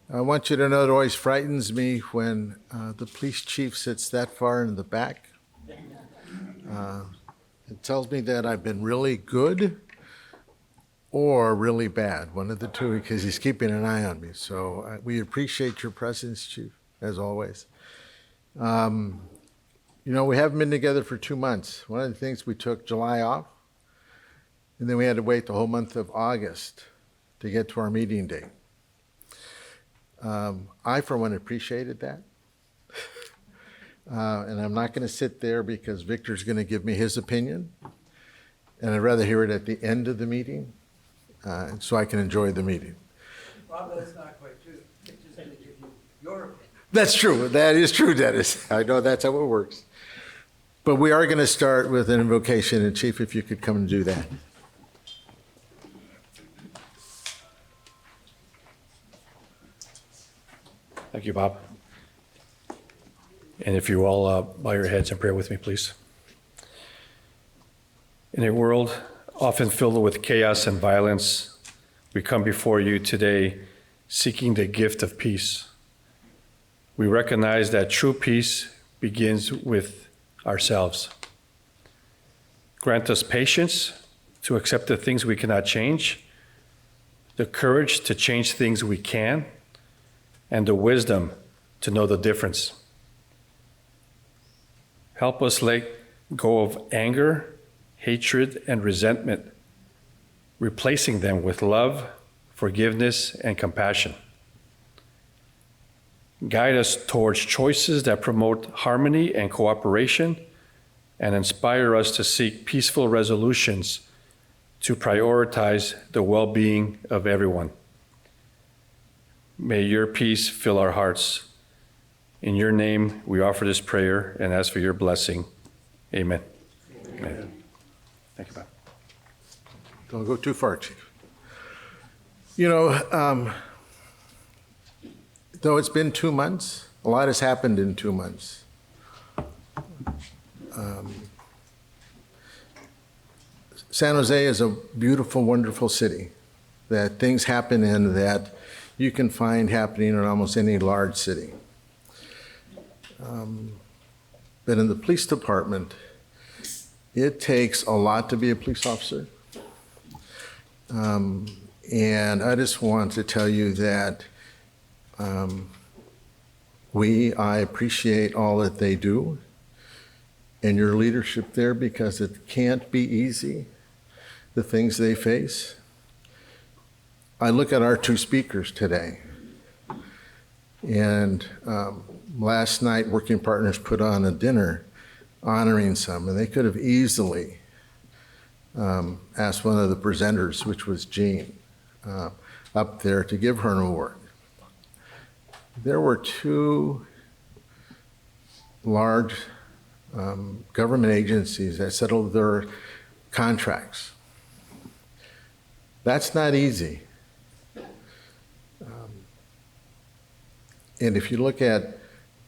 I want you to know it always frightens me when the police chief sits that far in the back. It tells me that I've been really good or really bad, one of the two, because he's keeping an eye on me. So we appreciate your presence, Chief, as always. We haven't been together for 2 months. One of the things, we took July off, and then we had to wait the whole month of August to get to our meeting date. I, for one, appreciated that. And I'm not going to sit there because Victor's going to give me his opinion. And I'd rather hear it at the end of the meeting so I can enjoy the meeting. Bob, that's not quite true. Victor's going to give you your opinion. That's true. That is true, Dennis. I know that's how it works. But we are going to start with an invocation. And Chief, if you could come and do that. Thank you, Bob. And if you all bow your heads and pray with me, please. In a world often filled with chaos and violence, we come before you today seeking the gift of peace. We recognize that true peace begins with ourselves. Grant us patience to accept the things we cannot change, the courage to change things we can, and the wisdom to know the difference. Help us let go of anger, hatred, and resentment, replacing them with love, forgiveness, and compassion. Guide us towards choices that promote harmony and cooperation, and inspire us to seek peaceful resolutions to prioritize the well-being of everyone. May your peace fill our hearts. In your name, we offer this prayer and ask for your blessing. Amen. Amen. Thank you, Bob. Don't go too far, Chief. Though it's been 2 months, a lot has happened in 2 months. San Jose is a beautiful, wonderful city that things happen in that you can find happening in almost any large city. But in the police department, it takes a lot to be a police officer. And I just want to tell you that I appreciate all that they do and your leadership there, because it can't be easy, the things they face. I look at our 2 speakers today, and last night Working Partners put on a dinner honoring some, and they could have easily asked one of the presenters, which was Jean, up there to give her an award. There were 2 large government agencies that settled their contracts. That's not easy. And if you look at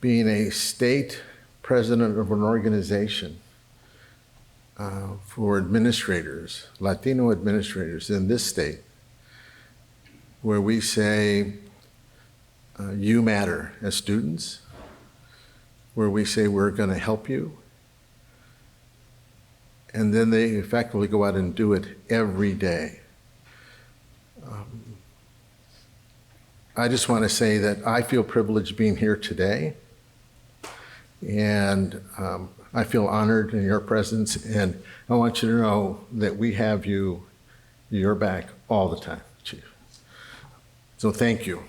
being a state president of an organization for administrators, Latino administrators in this state, where we say, you matter as students, where we say we're going to help you, and then they effectively go out and do it every day. I just want to say that I feel privileged being here today, and I feel honored in your presence, and I want you to know that we have your back all the time, Chief. So thank you.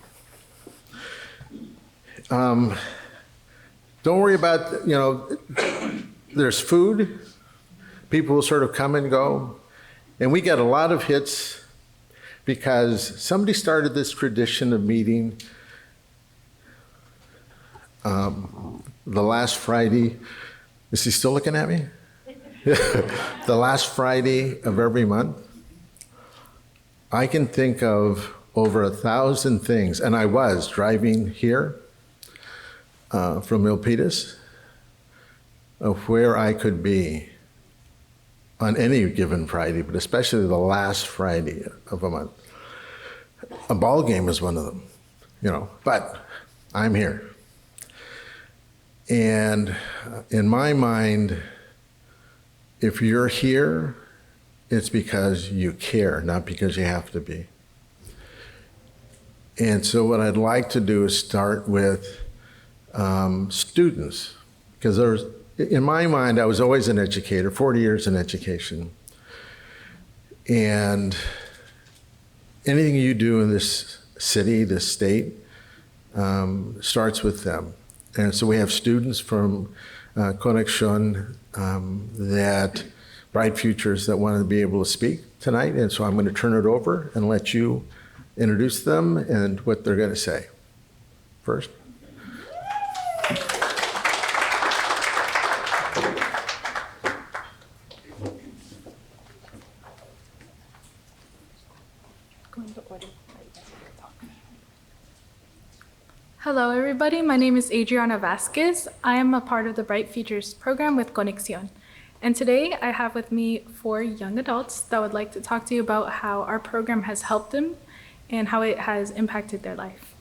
Don't worry about, there's food. People will sort of come and go, and we get a lot of hits because somebody started this tradition of meeting the last Friday. Is he still looking at me? The last Friday of every month. I can think of over 1,000 things, and I was driving here from Milpitas, of where I could be on any given Friday, but especially the last Friday of a month. A ball game is one of them. but I'm here. And in my mind, if you're here, it's because you care, not because you have to be. And so what I'd like to do is start with students, because in my mind, I was always an educator, 40 years in education. And anything you do in this city, this state, starts with them. And so we have students from Conexión that bright futures that want to be able to speak tonight. And so I'm going to turn it over and let you introduce them and what they're going to say. First. Hello, everybody. My name is Adriana Vasquez. I am a part of the Bright Futures program with Conexión. And today I have with me 4 young adults that would like to talk to you about how our program has helped them and how it has impacted their life.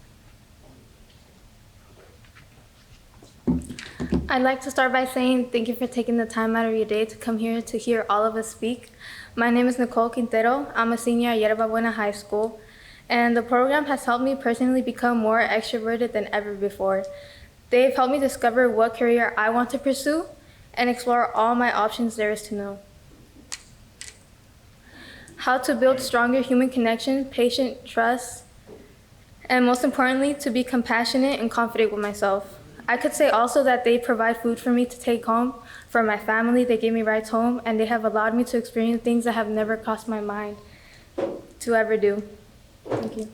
I'd like to start by saying thank you for taking the time out of your day to come here to hear all of us speak. My name is Nicole Quintero. I'm a senior at Yerba Buena High School, and the program has helped me personally become more extroverted than ever before. They've helped me discover what career I want to pursue and explore all my options there is to know. How to build stronger human connection, patient trust, and most importantly, to be compassionate and confident with myself. I could say also that they provide food for me to take home for my family. They give me rides home, and they have allowed me to experience things that have never crossed my mind to ever do. Thank you.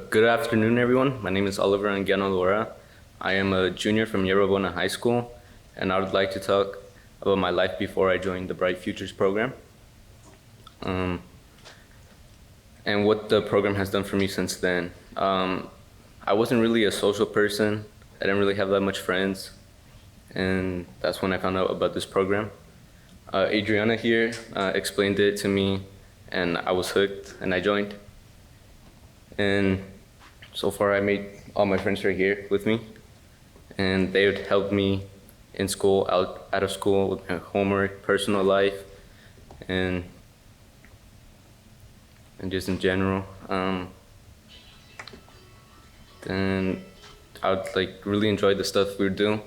Good afternoon, everyone. My name is Oliver Anguiano Lora. I am a junior from Yerba Buena High School, and I would like to talk about my life before I joined the Bright Futures program. And what the program has done for me since then. I wasn't really a social person. I didn't really have that much friends. And that's when I found out about this program. Adriana here explained it to me, and I was hooked, and I joined. And so far I made all my friends right here with me. And they would help me in school, out of school, with my homework, personal life, and just in general. Then I would really enjoy the stuff we would do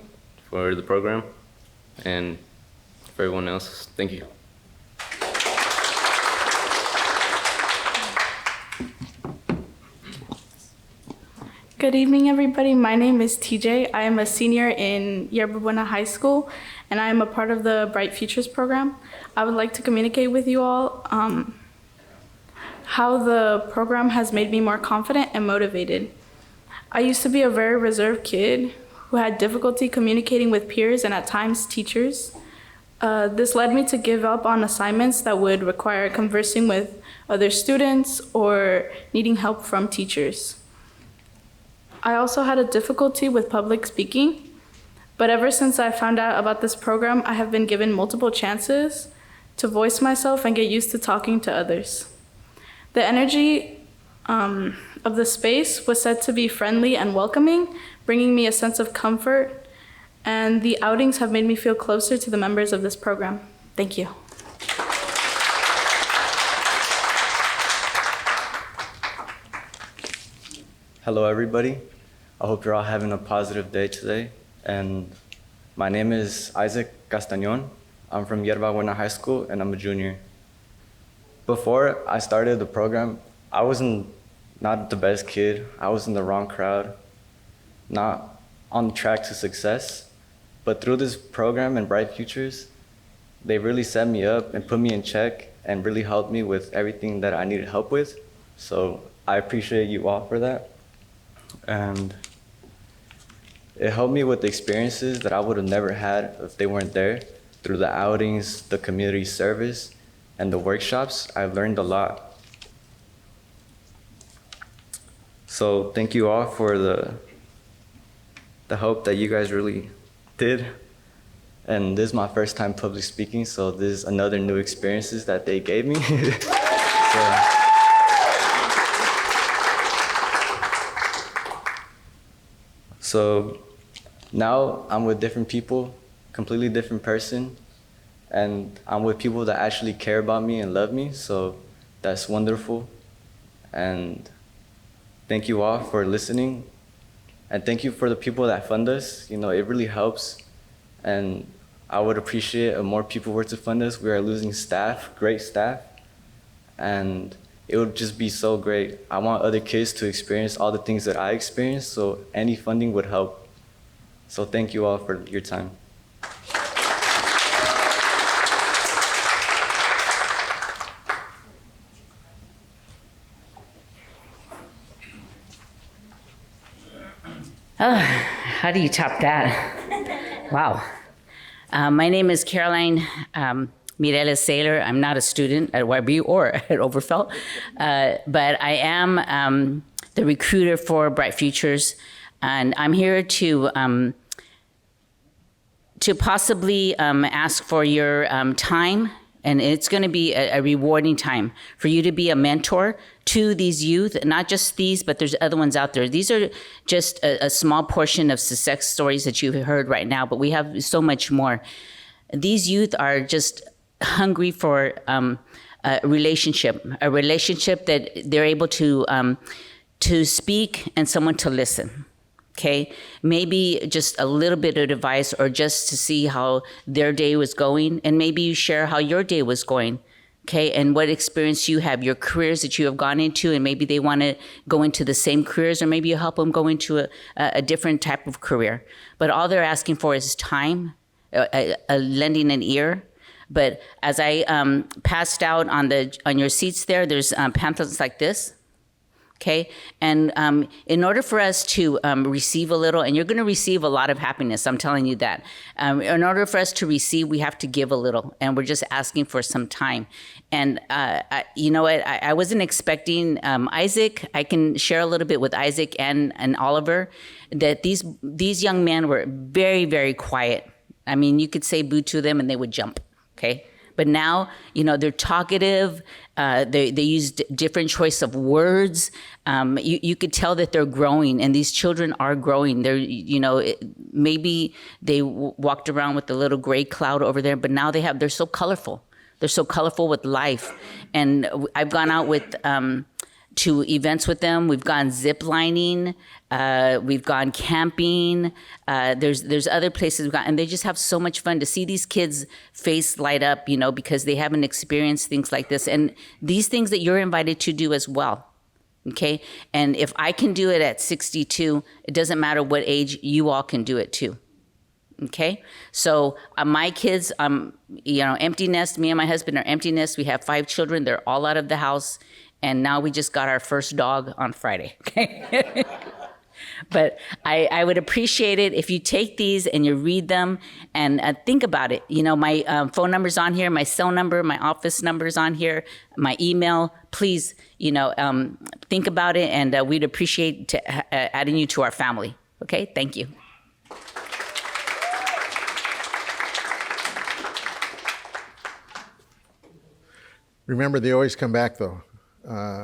for the program, and for everyone else, thank you. Good evening, everybody. My name is TJ. I am a senior in Yerba Buena High School, and I am a part of the Bright Futures program. I would like to communicate with you all how the program has made me more confident and motivated. I used to be a very reserved kid who had difficulty communicating with peers and at times teachers. This led me to give up on assignments that would require conversing with other students or needing help from teachers. I also had a difficulty with public speaking, but ever since I found out about this program, I have been given multiple chances to voice myself and get used to talking to others. The energy of the space was said to be friendly and welcoming, bringing me a sense of comfort, and the outings have made me feel closer to the members of this program. Thank you. Hello, everybody. I hope you're all having a positive day today. And my name is Isaac Castañón. I'm from Yerba Buena High School, and I'm a junior. Before I started the program, I wasn't not the best kid. I was in the wrong crowd, not on track to success. But through this program and Bright Futures, they really set me up and put me in check and really helped me with everything that I needed help with. So I appreciate you all for that. And it helped me with the experiences that I would have never had if they weren't there. Through the outings, the community service, and the workshops, I learned a lot. So thank you all for the help that you guys really did. And this is my first time public speaking, so this is another new experiences that they gave me. So now I'm with different people, completely different person, and I'm with people that actually care about me and love me, so that's wonderful. And thank you all for listening, and thank you for the people that fund us. You know, it really helps, and I would appreciate if more people were to fund us. We are losing staff, great staff, and it would just be so great. I want other kids to experience all the things that I experienced, so any funding would help. So thank you all for your time. How do you top that? Wow. My name is Caroline Mireles Saylor. I'm not a student at YB or at Overfelt, but I am the recruiter for Bright Futures, and I'm here to possibly ask for your time, and it's going to be a rewarding time for you to be a mentor to these youth, not just these, but there's other ones out there. These are just a small portion of success stories that you've heard right now, but we have so much more. These youth are just hungry for a relationship that they're able to speak and someone to listen. Okay, maybe just a little bit of advice, or just to see how their day was going, and maybe you share how your day was going. Okay, and what experience you have, your careers that you have gone into, and maybe they want to go into the same careers, or maybe you help them go into a different type of career. But all they're asking for is time, lending an ear. But as I passed out on your seats there, there's pamphlets like this. Okay, and in order for us to receive a little, and you're going to receive a lot of happiness, I'm telling you that. In order for us to receive, we have to give a little, and we're just asking for some time. And you know what? I wasn't expecting Isaac. I can share a little bit with Isaac and Oliver that these young men were very, very quiet. I mean, you could say boo to them, and they would jump. Okay. But now, you know, they're talkative. They use different choice of words. You could tell that they're growing, and these children are growing. They're, you know, maybe they walked around with a little gray cloud over there, but now they're so colorful. They're so colorful with life. And I've gone out with to events with them. We've gone zip lining. We've gone camping. There's other places we've gone, and they just have so much fun to see these kids' face light up, you know, because they haven't experienced things like this. And these things that you're invited to do as well. Okay. And if I can do it at 62, it doesn't matter what age, you all can do it too. Okay. So my kids, you know, empty nest, me and my husband are empty nest. We have 5 children. They're all out of the house. And now we just got our first dog on Friday. Okay. But I would appreciate it if you take these and you read them and think about it. You know, my phone number's on here, my cell number, my office number's on here, my email. Please, you know, think about it, and we'd appreciate adding you to our family. Okay, thank you. Remember, they always come back, though,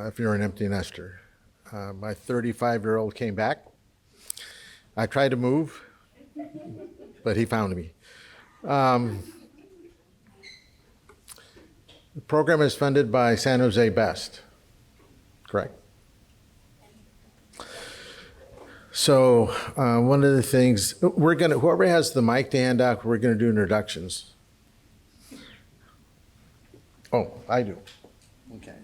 if you're an empty nester. My 35-year-old came back. I tried to move, but he found me. The program is funded by San Jose Best, correct? So one of the things, whoever has the mic to hand out, we're gonna do introductions. Oh, I do. Okay.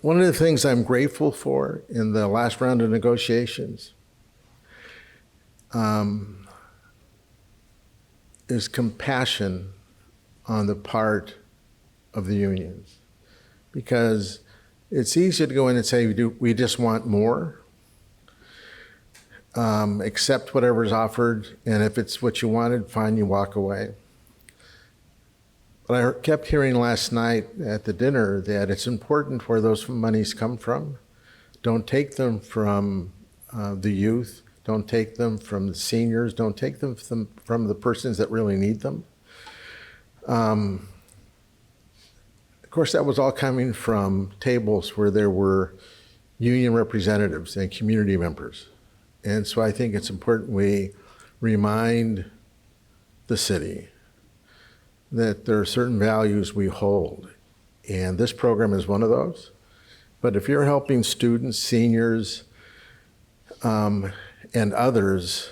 One of the things I'm grateful for in the last round of negotiations is compassion on the part of the unions. Because it's easy to go in and say, we just want more, accept whatever's offered, and if it's what you wanted, fine, you walk away. But I kept hearing last night at the dinner that it's important where those monies come from. Don't take them from the youth. Don't take them from the seniors. Don't take them from the persons that really need them. Of course, that was all coming from tables where there were union representatives and community members. And so I think it's important we remind the city that there are certain values we hold. And this program is one of those. But if you're helping students, seniors, and others,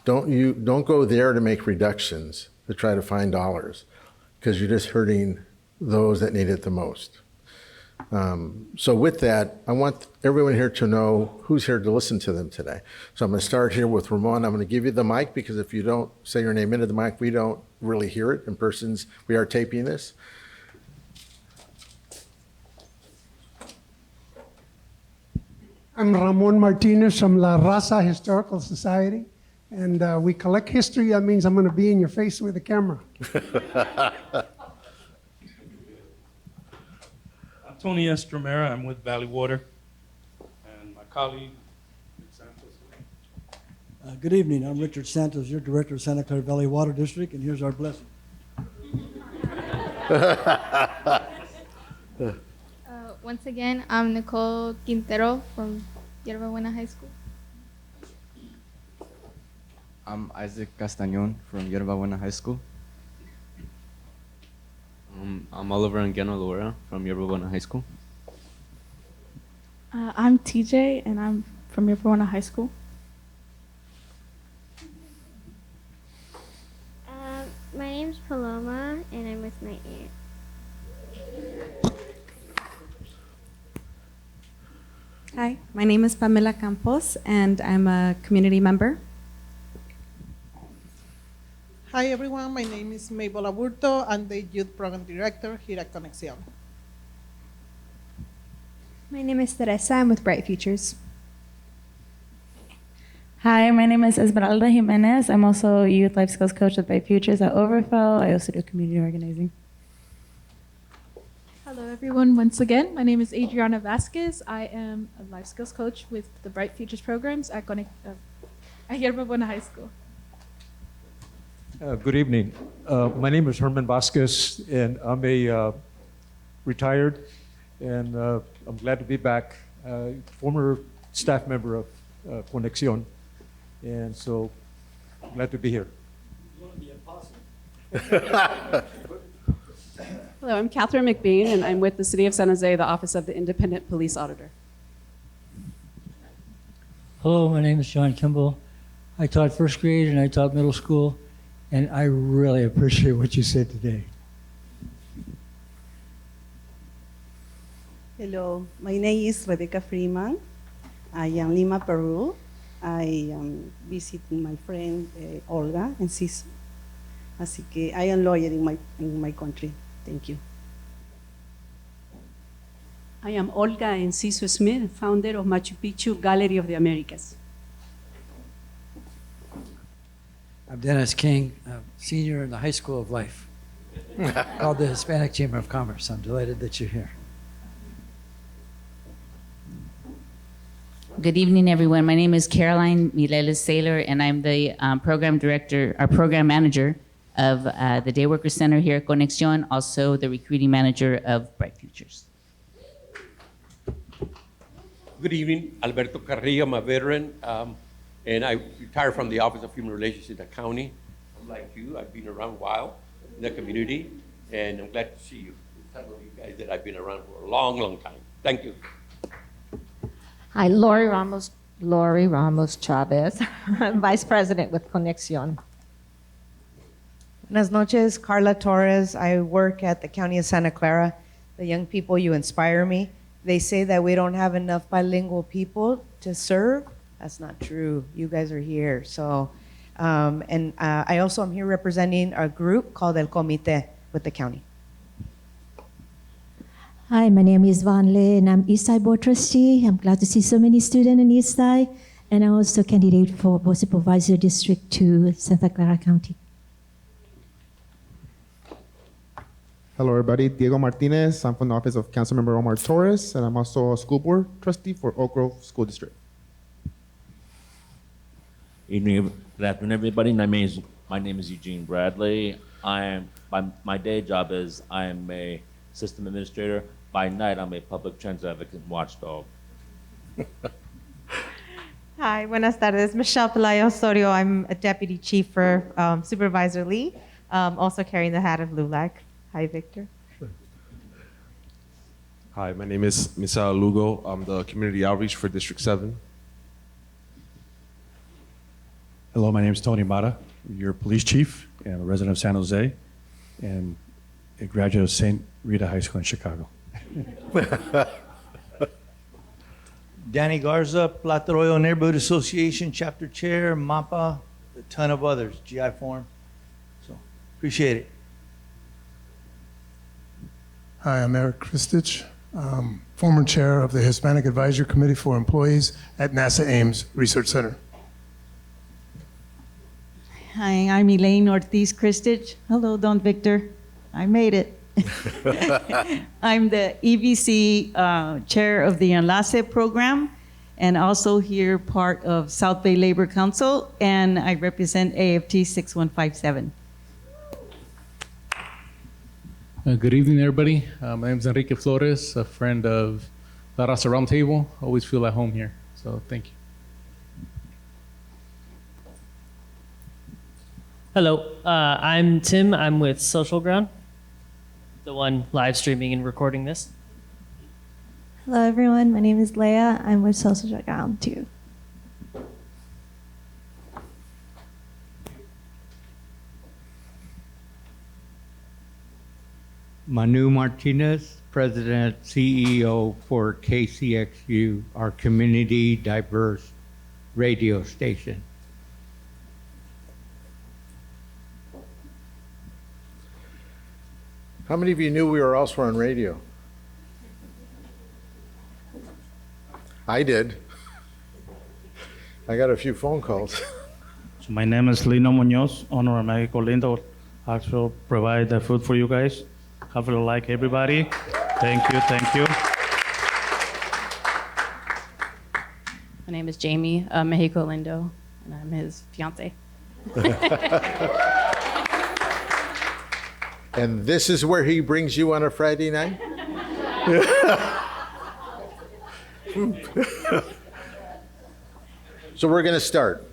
don't go there to make reductions to try to find dollars, because you're just hurting those that need it the most. So with that, I want everyone here to know who's here to listen to them today. So I'm going to start here with Ramon. I'm going to give you the mic, because if you don't say your name into the mic, we don't really hear it in persons. We are taping this. I'm Ramon Martinez from La Raza Historical Society, and we collect history. That means I'm going to be in your face with a camera. I'm Tony Estromera. I'm with Valley Water, and my colleague, Rick Santos. Good evening, I'm Richard Santos, your Director of Santa Clara Valley Water District, and here's our blessing. Once again, I'm Nicole Quintero from Yerba Buena High School. I'm Isaac Castañon from Yerba Buena High School. I'm Oliver Anguiano Loera from Yerba Buena High School. I'm TJ, and I'm from Yerba Buena High School. My name's Paloma, and I'm with my aunt. Hi, my name is Pamela Campos, and I'm a community member. Hi everyone, my name is Mabel Aburto. I'm the Youth Program Director here at Conexión. My name is Teresa. I'm with Bright Futures. Hi, my name is Esmeralda Jimenez. I'm also a Youth Life Skills Coach at Bright Futures at Overfell. I also do community organizing. Hello, everyone. Once again, my name is Adriana Vasquez. I am a life skills coach with the Bright Futures programs at Yerba Buena High School. Good evening. My name is Herman Vasquez, and I'm a retired, and I'm glad to be back. Former staff member of Conexión, and so glad to be here. You want to be impossible. Hello, I'm Catherine McBean, and I'm with the City of San Jose, the Office of the Independent Police Auditor. Hello, my name is John Kimball. I taught first grade and I taught middle school, and I really appreciate what you said today. Hello, my name is Rebecca Freeman. I am Lima, Peru. I am visiting my friend Olga in CISO. Así que I am lawyer in my country. Thank you. I am Olga Enciso Smith, founder of Machu Picchu Gallery of the Americas. I'm Dennis King, a senior in the High School of Life, called the Hispanic Chamber of Commerce. I'm delighted that you're here. Good evening, everyone. My name is Caroline Mileles Saylor, and I'm the program director, or program manager of the Day Worker Center here at Conexión, also the recruiting manager of Bright Futures. Good evening, Alberto Carrillo. I'm a veteran, and I retired from the Office of Human Relations in the county. I'm like you, I've been around a while in the community, and I'm glad to see you. Some of you guys that I've been around for a long, long time. Thank you. Hi, Lori Ramos Chavez, Vice President with Conexión. Buenas noches, Carla Torres. I work at the County of Santa Clara. The young people, you inspire me. They say that we don't have enough bilingual people to serve. That's not true. You guys are here. So, I also am here representing a group called El Comité with the county. Hi, my name is Van Le, and I'm Eastside Board Trustee. I'm glad to see so many students in Eastside, and I'm also a candidate for Board Supervisor District 2, Santa Clara County. Hello, everybody. Diego Martinez. I'm from the office of Councilmember Omar Torres, and I'm also a school board trustee for Oak Grove School District. Good afternoon, everybody. My name is Eugene Bradley. My day job is I am a system administrator. By night, I'm a public transit advocate and watchdog. Hi, buenas tardes. Michelle Pelayo Osorio. I'm a deputy chief for Supervisor Lee, also carrying the hat of LULAC. Hi, Victor. Hi, my name is Misael Lugo. I'm the community outreach for District 7. Hello, my name is Tony Mata, your police chief, and I'm a resident of San Jose, and a graduate of St. Rita High School in Chicago. Danny Garza, Plata Arroyo Neighborhood Association Chapter Chair, MAPA, a ton of others, GI Forum. So, appreciate it. Hi, I'm Eric Kristich, former chair of the Hispanic Advisory Committee for Employees at NASA Ames Research Center. Hi, I'm Elaine Ortiz Kristich. Hello, Don Victor. I made it. I'm the EVC chair of the Enlace program, and also here part of South Bay Labor Council, and I represent AFT 6157. Good evening, everybody. My name is Enrique Flores, a friend of the Raza Roundtable. Always feel at home here, so thank you. Hello, I'm Tim. I'm with Social Ground, the one live streaming and recording this. Hello, everyone. My name is Leia. I'm with Social Ground too. Manu Martinez, President, CEO for KCXU, our community diverse radio station. How many of you knew we were also on radio? I did. I got a few phone calls. So my name is Lino Munoz, owner of Mexico Lindo. Also provide the food for you guys. Have a like, everybody. Thank you, thank you. My name is Jamie, Mexico Lindo, and I'm his fiance. And this is where he brings you on a Friday night? So we're going to start.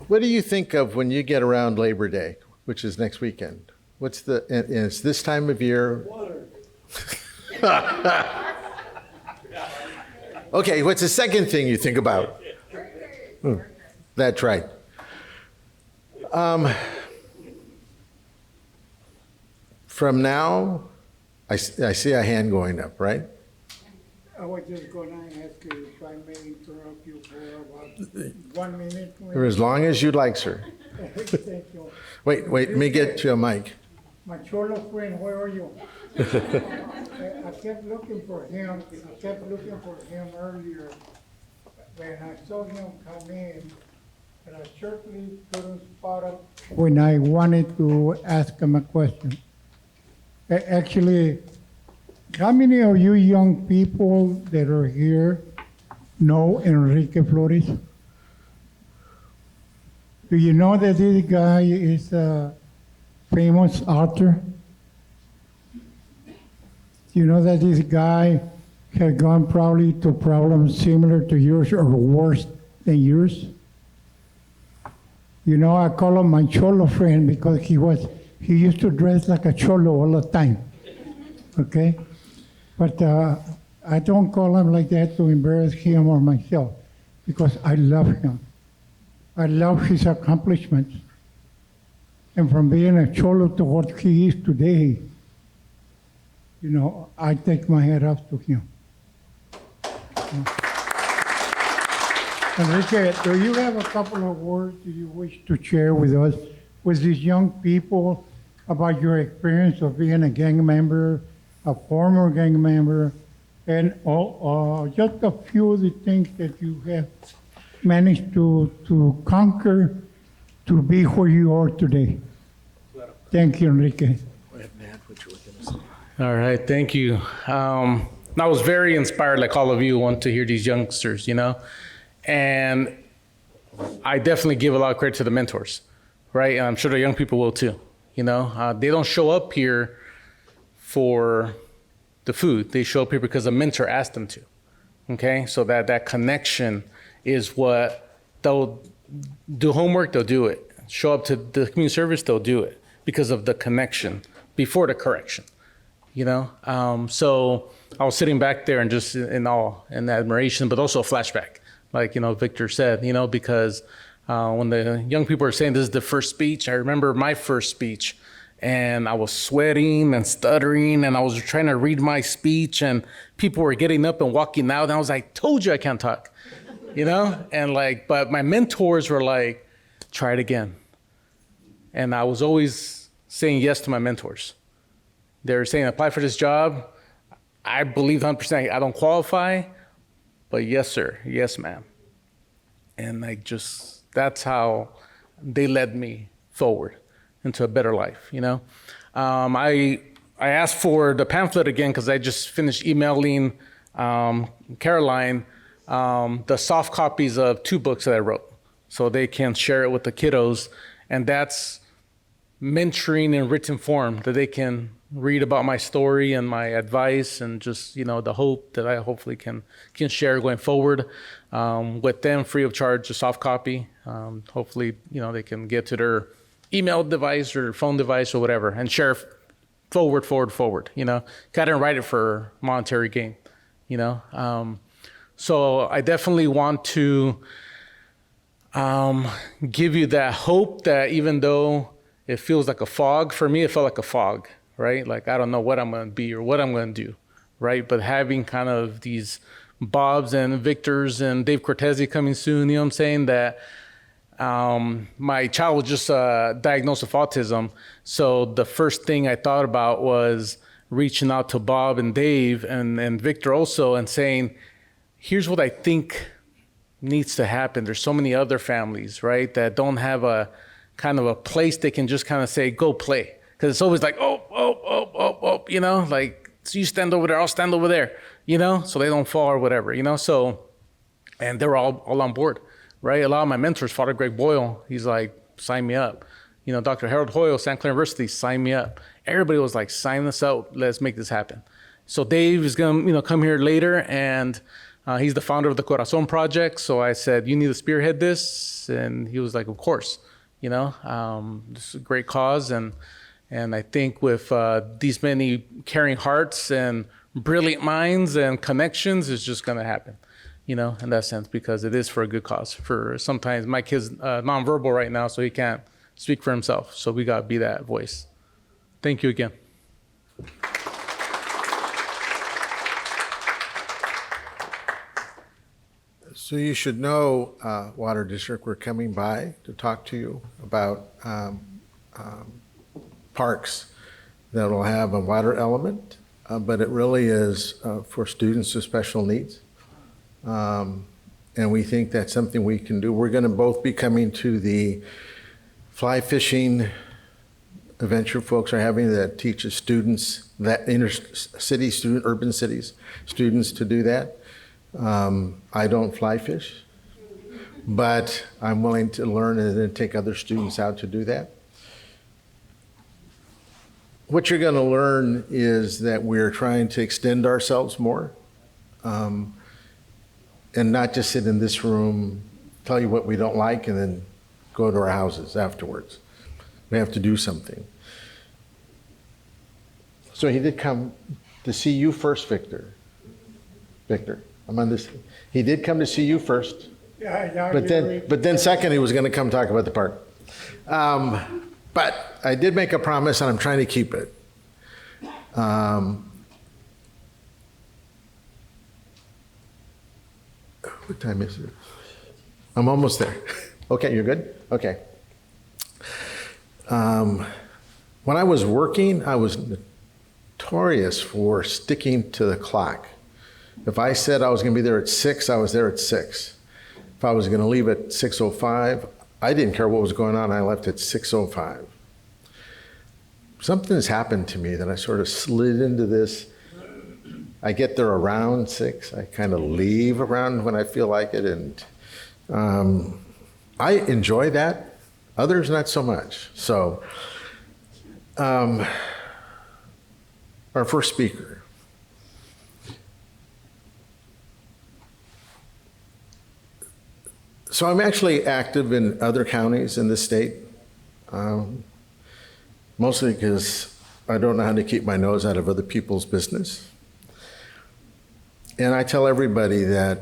What do you think of when you get around Labor Day, which is next weekend? And it's this time of year. Water. Okay, what's the second thing you think about? That's right. From now, I see a hand going up, right? I was just going to ask you if I may interrupt you for about 1 minute. For as long as you'd like, sir. Thank you. Wait, let me get to a mic. My cholo friend, where are you? I kept looking for him. Earlier. When I saw him come in, and I certainly couldn't spot him when I wanted to ask him a question. Actually, how many of you young people that are here know Enrique Flores? Do you know that this guy is a famous author? Do you know that this guy has gone probably to problems similar to yours or worse than yours? You know, I call him my cholo friend because he used to dress like a cholo all the time, okay? But I don't call him like that to embarrass him or myself because I love him. I love his accomplishments. And from being a cholo to what he is today, you know, I take my hat off to him. Enrique, do you have a couple of words that you wish to share with us, with these young people, about your experience of being a gang member, a former gang member, and just a few of the things that you have managed to conquer to be where you are today? Thank you, Enrique. All right, thank you. I was very inspired, like all of you, want to hear these youngsters, you know? And I definitely give a lot of credit to the mentors, right? And I'm sure the young people will too, you know? They don't show up here for the food. They show up here because a mentor asked them to, okay? So that connection is what they'll do homework, they'll do it. Show up to the community service, they'll do it because of the connection before the correction, you know? So I was sitting back there and just in awe and admiration, but also a flashback, like, you know, Victor said, you know, because when the young people are saying this is the first speech, I remember my first speech and I was sweating and stuttering and I was trying to read my speech and people were getting up and walking out and I was like, told you I can't talk, you know? And like, but my mentors were like, try it again. And I was always saying yes to my mentors. They were saying, apply for this job. I believe 100% I don't qualify, but yes, sir. Yes, ma'am. And like just, that's how they led me forward into a better life, you know? I asked for the pamphlet again because I just finished emailing Caroline the soft copies of 2 books that I wrote so they can share it with the kiddos. And that's mentoring in written form that they can read about my story and my advice and just, you know, the hope that I hopefully can share going forward with them free of charge, a soft copy. Hopefully, you know, they can get to their email device or phone device or whatever and share forward, you know. I didn't write it for monetary gain, you know. So I definitely want to give you that hope that even though it feels like a fog, for me it felt like a fog, right? Like I don't know what I'm going to be or what I'm going to do, right? But having kind of these Bobs and Victors and Dave Cortese coming soon, you know what I'm saying, that my child was just diagnosed with autism. So the first thing I thought about was reaching out to Bob and Dave and Victor also and saying, here's what I think needs to happen. There's so many other families, right, that don't have a kind of a place they can just kind of say, go play. Because it's always like, oh, you know, like, so you stand over there, I'll stand over there, you know, so they don't fall or whatever, you know. So, and they're all on board, right? A lot of my mentors, Father Greg Boyle, he's like, sign me up. You know, Dr. Harold Hoyle, Santa Clara University, sign me up. Everybody was like, sign us up, let's make this happen. So Dave is going to, you know, come here later, and he's the founder of the Corazon Project. So I said, you need to spearhead this. And he was like, of course, you know, this is a great cause. And I think with these many caring hearts and brilliant minds and connections, it's just going to happen, you know, in that sense, because it is for a good cause. For sometimes my kid's nonverbal right now, so he can't speak for himself. So we got to be that voice. Thank you again. So you should know, Water District, we're coming by to talk to you about parks that will have a water element, but it really is for students with special needs. And we think that's something we can do. We're going to both be coming to the fly fishing adventure folks are having that teaches students, that inner city student, urban cities, students to do that. I don't fly fish, but I'm willing to learn and then take other students out to do that. What you're going to learn is that we're trying to extend ourselves more, and not just sit in this room, tell you what we don't like, and then go to our houses afterwards. We have to do something. So he did come to see you first, Victor. I'm on this. He did come to see you first. Yeah, but then second, he was going to come talk about the park. But I did make a promise, and I'm trying to keep it. What time is it? I'm almost there. Okay, you're good? Okay. When I was working, I was notorious for sticking to the clock. If I said I was going to be there at 6, I was there at 6. If I was going to leave at 6:05, I didn't care what was going on. I left at 6:05. Something has happened to me that I sort of slid into this I get there around 6. I kind of leave around when I feel like it, and I enjoy that. Others, not so much. So, our first speaker. So I'm actually active in other counties in the state, mostly because I don't know how to keep my nose out of other people's business. And I tell everybody that,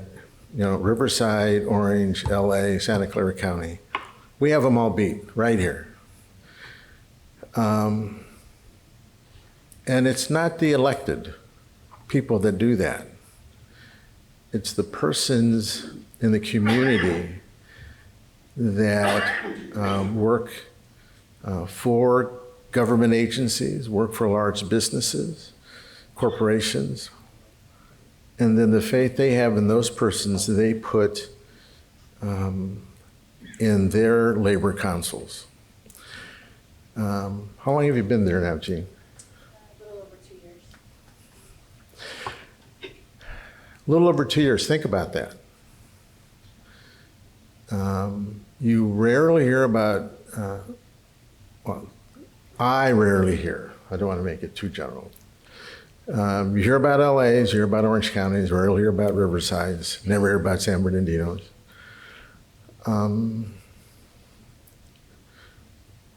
Riverside, Orange, LA, Santa Clara County, we have them all beat right here. And it's not the elected people that do that. It's the persons in the community that work for government agencies, work for large businesses, corporations, and then the faith they have in those persons they put in their labor councils. How long have you been there now, Jean? A little over 2 years. A little over 2 years. Think about that. You rarely hear about, well, I rarely hear, I don't want to make it too general. You hear about LAs, you hear about Orange Counties, rarely hear about Riversides, never hear about San Bernardinos.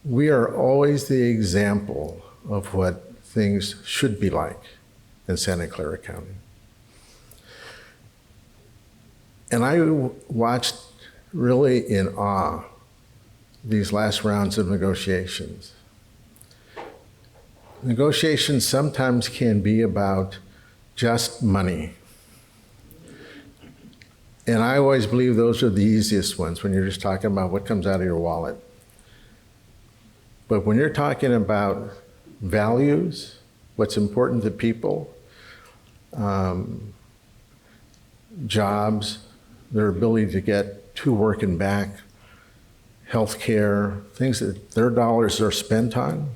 We are always the example of what things should be like in Santa Clara County. And I watched really in awe these last rounds of negotiations. Negotiations sometimes can be about just money. And I always believe those are the easiest ones when you're just talking about what comes out of your wallet. But when you're talking about values, what's important to people, jobs, their ability to get to work and back, health care, things that their dollars are spent on,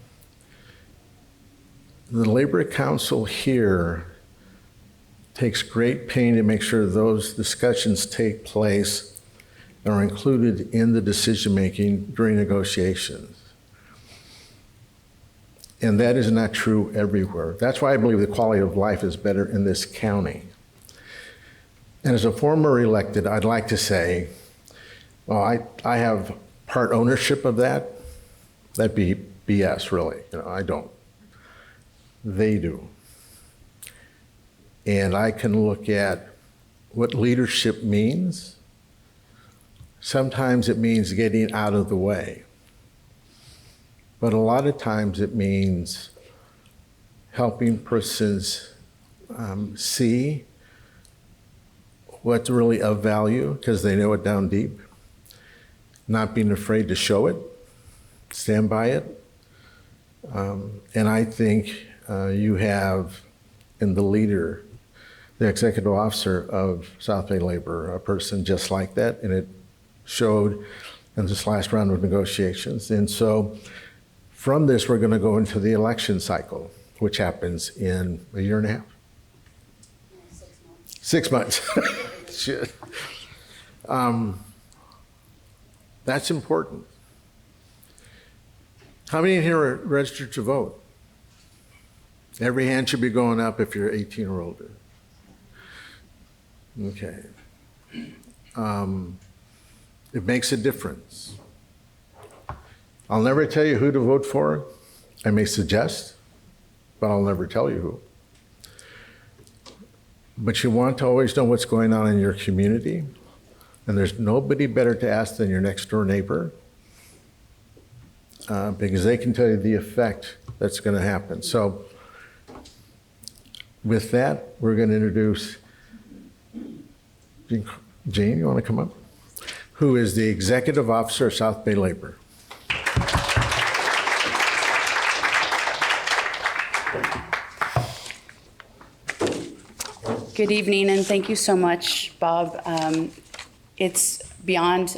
the Labor Council here takes great pain to make sure those discussions take place and are included in the decision-making during negotiations. And that is not true everywhere. That's why I believe the quality of life is better in this county. And as a former elected, I'd like to say, well, I have part ownership of that. That'd be BS, really. I don't. They do. And I can look at what leadership means. Sometimes it means getting out of the way. But a lot of times it means helping persons see what's really of value because they know it down deep, not being afraid to show it, stand by it. And I think you have in the leader, the executive officer of South Bay Labor, a person just like that, and it showed in this last round of negotiations. And so from this, we're going to go into the election cycle, which happens in a year and a half. 6 months. 6 months. Shit. That's important. How many in here are registered to vote? Every hand should be going up if you're 18 or older. Okay. It makes a difference. I'll never tell you who to vote for. I may suggest, but I'll never tell you who. But you want to always know what's going on in your community, and there's nobody better to ask than your next door neighbor, because they can tell you the effect that's going to happen. So with that, we're going to introduce Jane, you want to come up? Who is the Executive Officer of South Bay Labor. Good evening, and thank you so much, Bob. It's beyond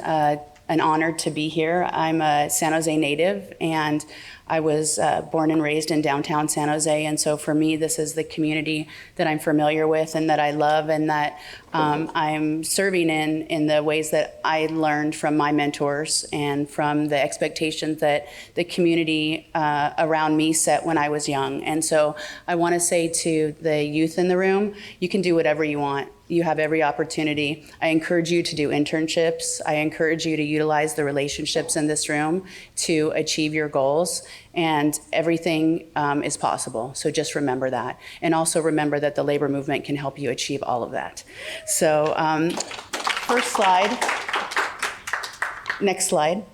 an honor to be here. I'm a San Jose native, and I was born and raised in downtown San Jose, and so for me, this is the community that I'm familiar with and that I love, and that I'm serving in the ways that I learned from my mentors and from the expectations that the community around me set when I was young. And so I want to say to the youth in the room, you can do whatever you want. You have every opportunity. I encourage you to do internships. I encourage you to utilize the relationships in this room to achieve your goals, and everything is possible. So just remember that. And also remember that the labor movement can help you achieve all of that. So first slide. Next slide.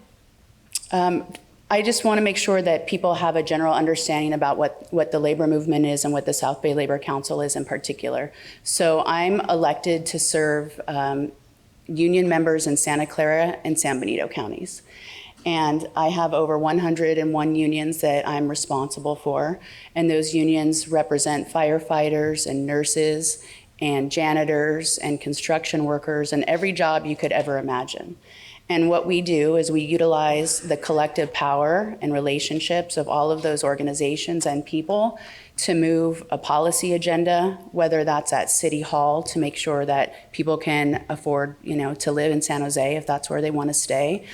I just want to make sure that people have a general understanding about what the labor movement is and what the South Bay Labor Council is in particular. So I'm elected to serve union members in Santa Clara and San Benito counties. And I have over 101 unions that I'm responsible for. And those unions represent firefighters and nurses and janitors and construction workers and every job you could ever imagine. And what we do is we utilize the collective power and relationships of all of those organizations and people to move a policy agenda, whether that's at City Hall to make sure that people can afford, to live in San Jose if that's where they want to stay,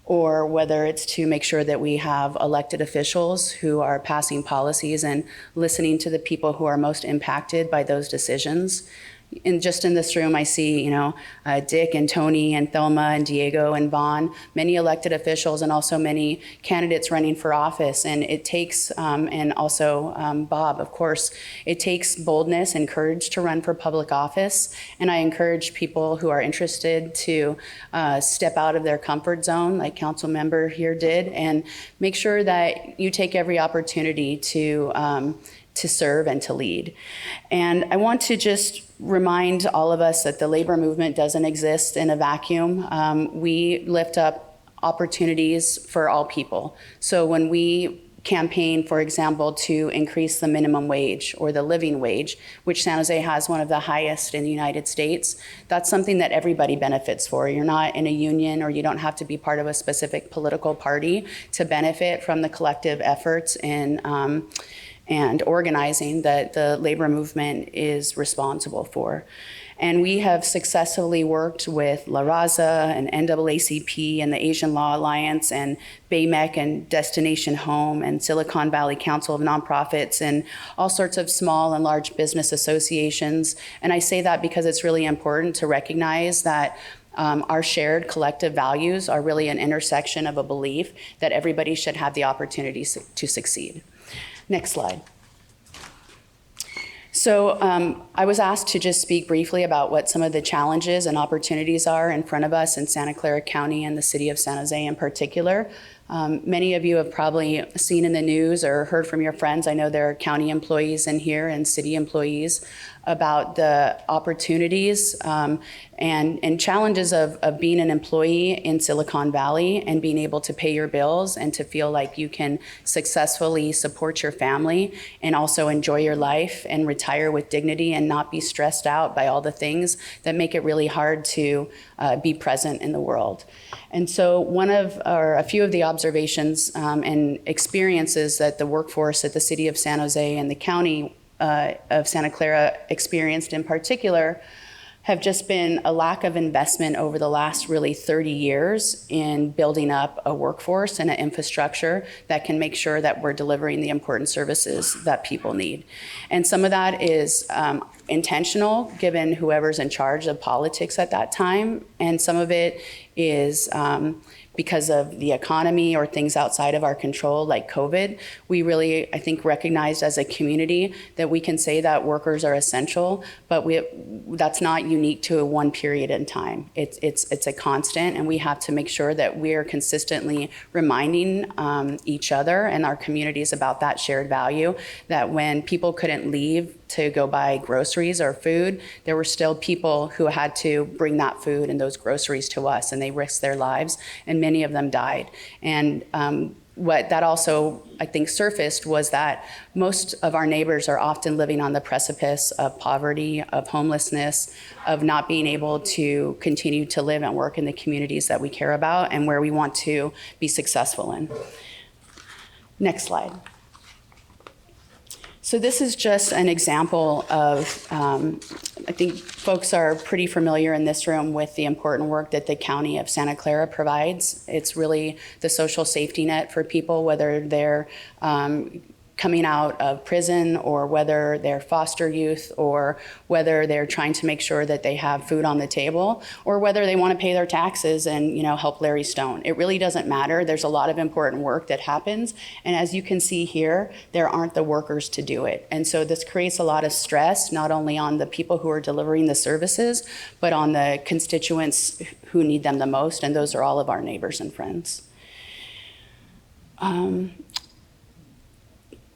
or whether it's to make sure that we have elected officials who are passing policies and listening to the people who are most impacted by those decisions. Just in this room, I see, Dick and Tony and Thelma and Diego and Vaughn, many elected officials and also many candidates running for office. And it takes, and also Bob, of course, it takes boldness and courage to run for public office. And I encourage people who are interested to step out of their comfort zone, like Council Member here did, and make sure that you take every opportunity to serve and to lead. And I want to just remind all of us that the labor movement doesn't exist in a vacuum. We lift up opportunities for all people. So when we campaign, for example, to increase the minimum wage or the living wage, which San Jose has one of the highest in the United States, that's something that everybody benefits for. You're not in a union, or you don't have to be part of a specific political party to benefit from the collective efforts and organizing that the labor movement is responsible for. And we have successfully worked with La Raza and NAACP and the Asian Law Alliance and BAMEC and Destination Home and Silicon Valley Council of Nonprofits and all sorts of small and large business associations. And I say that because it's really important to recognize that our shared collective values are really an intersection of a belief that everybody should have the opportunity to succeed. Next slide. So I was asked to just speak briefly about what some of the challenges and opportunities are in front of us in Santa Clara County and the city of San Jose in particular. Many of you have probably seen in the news or heard from your friends. I know there are county employees in here and city employees about the opportunities and challenges of being an employee in Silicon Valley and being able to pay your bills and to feel like you can successfully support your family and also enjoy your life and retire with dignity and not be stressed out by all the things that make it really hard to be present in the world. And so a few of the observations and experiences that the workforce at the city of San Jose and the county of Santa Clara experienced in particular have just been a lack of investment over the last really 30 years in building up a workforce and an infrastructure that can make sure that we're delivering the important services that people need. And some of that is intentional, given whoever's in charge of politics at that time, and some of it is because of the economy or things outside of our control, like COVID. We really, I think, recognized as a community that we can say that workers are essential, but that's not unique to one period in time. It's a constant, and we have to make sure that we're consistently reminding each other and our communities about that shared value, that when people couldn't leave to go buy groceries or food, there were still people who had to bring that food and those groceries to us, and they risked their lives, and many of them died. And what that also, I think, surfaced was that most of our neighbors are often living on the precipice of poverty, of homelessness, of not being able to continue to live and work in the communities that we care about and where we want to be successful in. Next slide. So this is just an example of, I think folks are pretty familiar in this room with the important work that the County of Santa Clara provides. It's really the social safety net for people, whether they're coming out of prison or whether they're foster youth or whether they're trying to make sure that they have food on the table or whether they want to pay their taxes and, you know, help Larry Stone. It really doesn't matter. There's a lot of important work that happens. And as you can see here, there aren't the workers to do it. And so this creates a lot of stress, not only on the people who are delivering the services, but on the constituents who need them the most. And those are all of our neighbors and friends.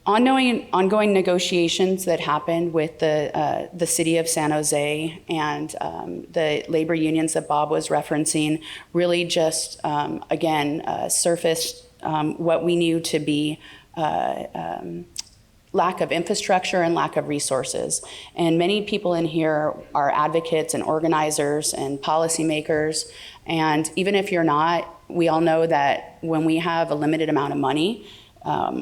Ongoing negotiations that happened with the city of San Jose and the labor unions that Bob was referencing really just, again, surfaced what we knew to be lack of infrastructure and lack of resources. And many people in here are advocates and organizers and policymakers. And even if you're not, we all know that when we have a limited amount of money,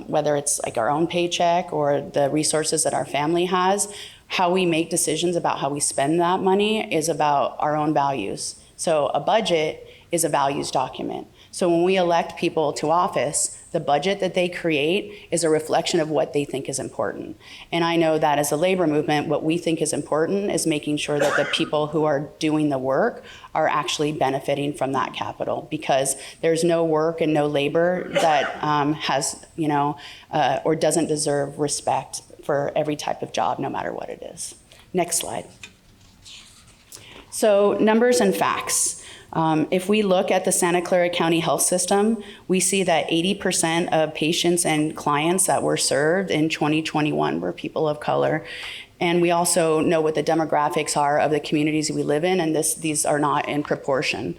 whether it's like our own paycheck or the resources that our family has, how we make decisions about how we spend that money is about our own values. So a budget is a values document. So when we elect people to office, the budget that they create is a reflection of what they think is important. And I know that as a labor movement, what we think is important is making sure that the people who are doing the work are actually benefiting from that capital, because there's no work and no labor that has, you know, or doesn't deserve respect for every type of job, no matter what it is. Next slide. So numbers and facts. If we look at the Santa Clara County Health System, we see that 80% of patients and clients that were served in 2021 were people of color. And we also know what the demographics are of the communities we live in, and these are not in proportion.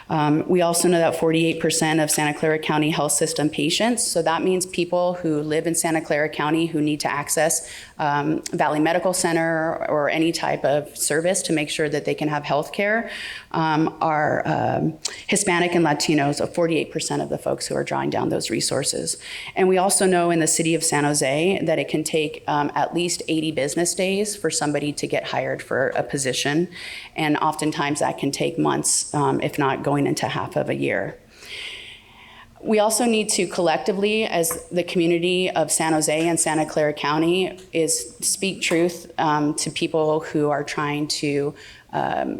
We also know that 48% of Santa Clara County Health System patients, so that means people who live in Santa Clara County who need to access Valley Medical Center or any type of service to make sure that they can have health care, are Hispanic and Latinos, so 48% of the folks who are drawing down those resources. And we also know in the city of San Jose that it can take at least 80 business days for somebody to get hired for a position. And oftentimes that can take months, if not going into half of a year. We also need to collectively, as the community of San Jose and Santa Clara County, is speak truth to people who are trying to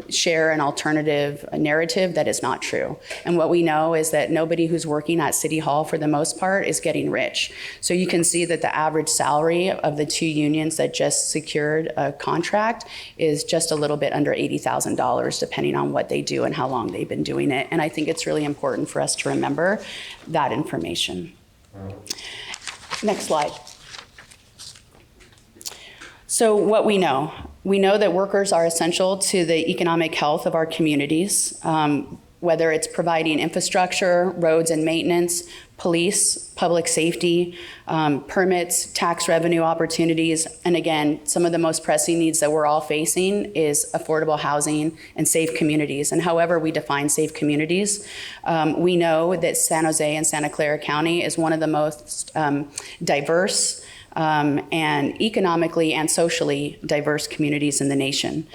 share an alternative narrative that is not true. And what we know is that nobody who's working at City Hall, for the most part, is getting rich. So you can see that the average salary of the two unions that just secured a contract is just a little bit under $80,000, depending on what they do and how long they've been doing it. And I think it's really important for us to remember that information. Next slide. So what we know that workers are essential to the economic health of our communities, whether it's providing infrastructure, roads and maintenance, police, public safety, permits, tax revenue opportunities. And again, some of the most pressing needs that we're all facing is affordable housing and safe communities. And however we define safe communities, we know that San Jose and Santa Clara County is one of the most diverse and economically and socially diverse communities in the nation.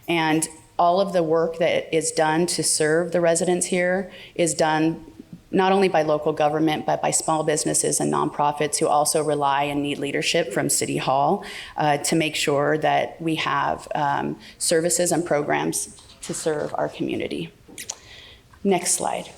And all of the work that is done to serve the residents here is done not only by local government, but by small businesses and nonprofits who also rely and need leadership from City Hall to make sure that we have services and programs to serve our community. Next slide.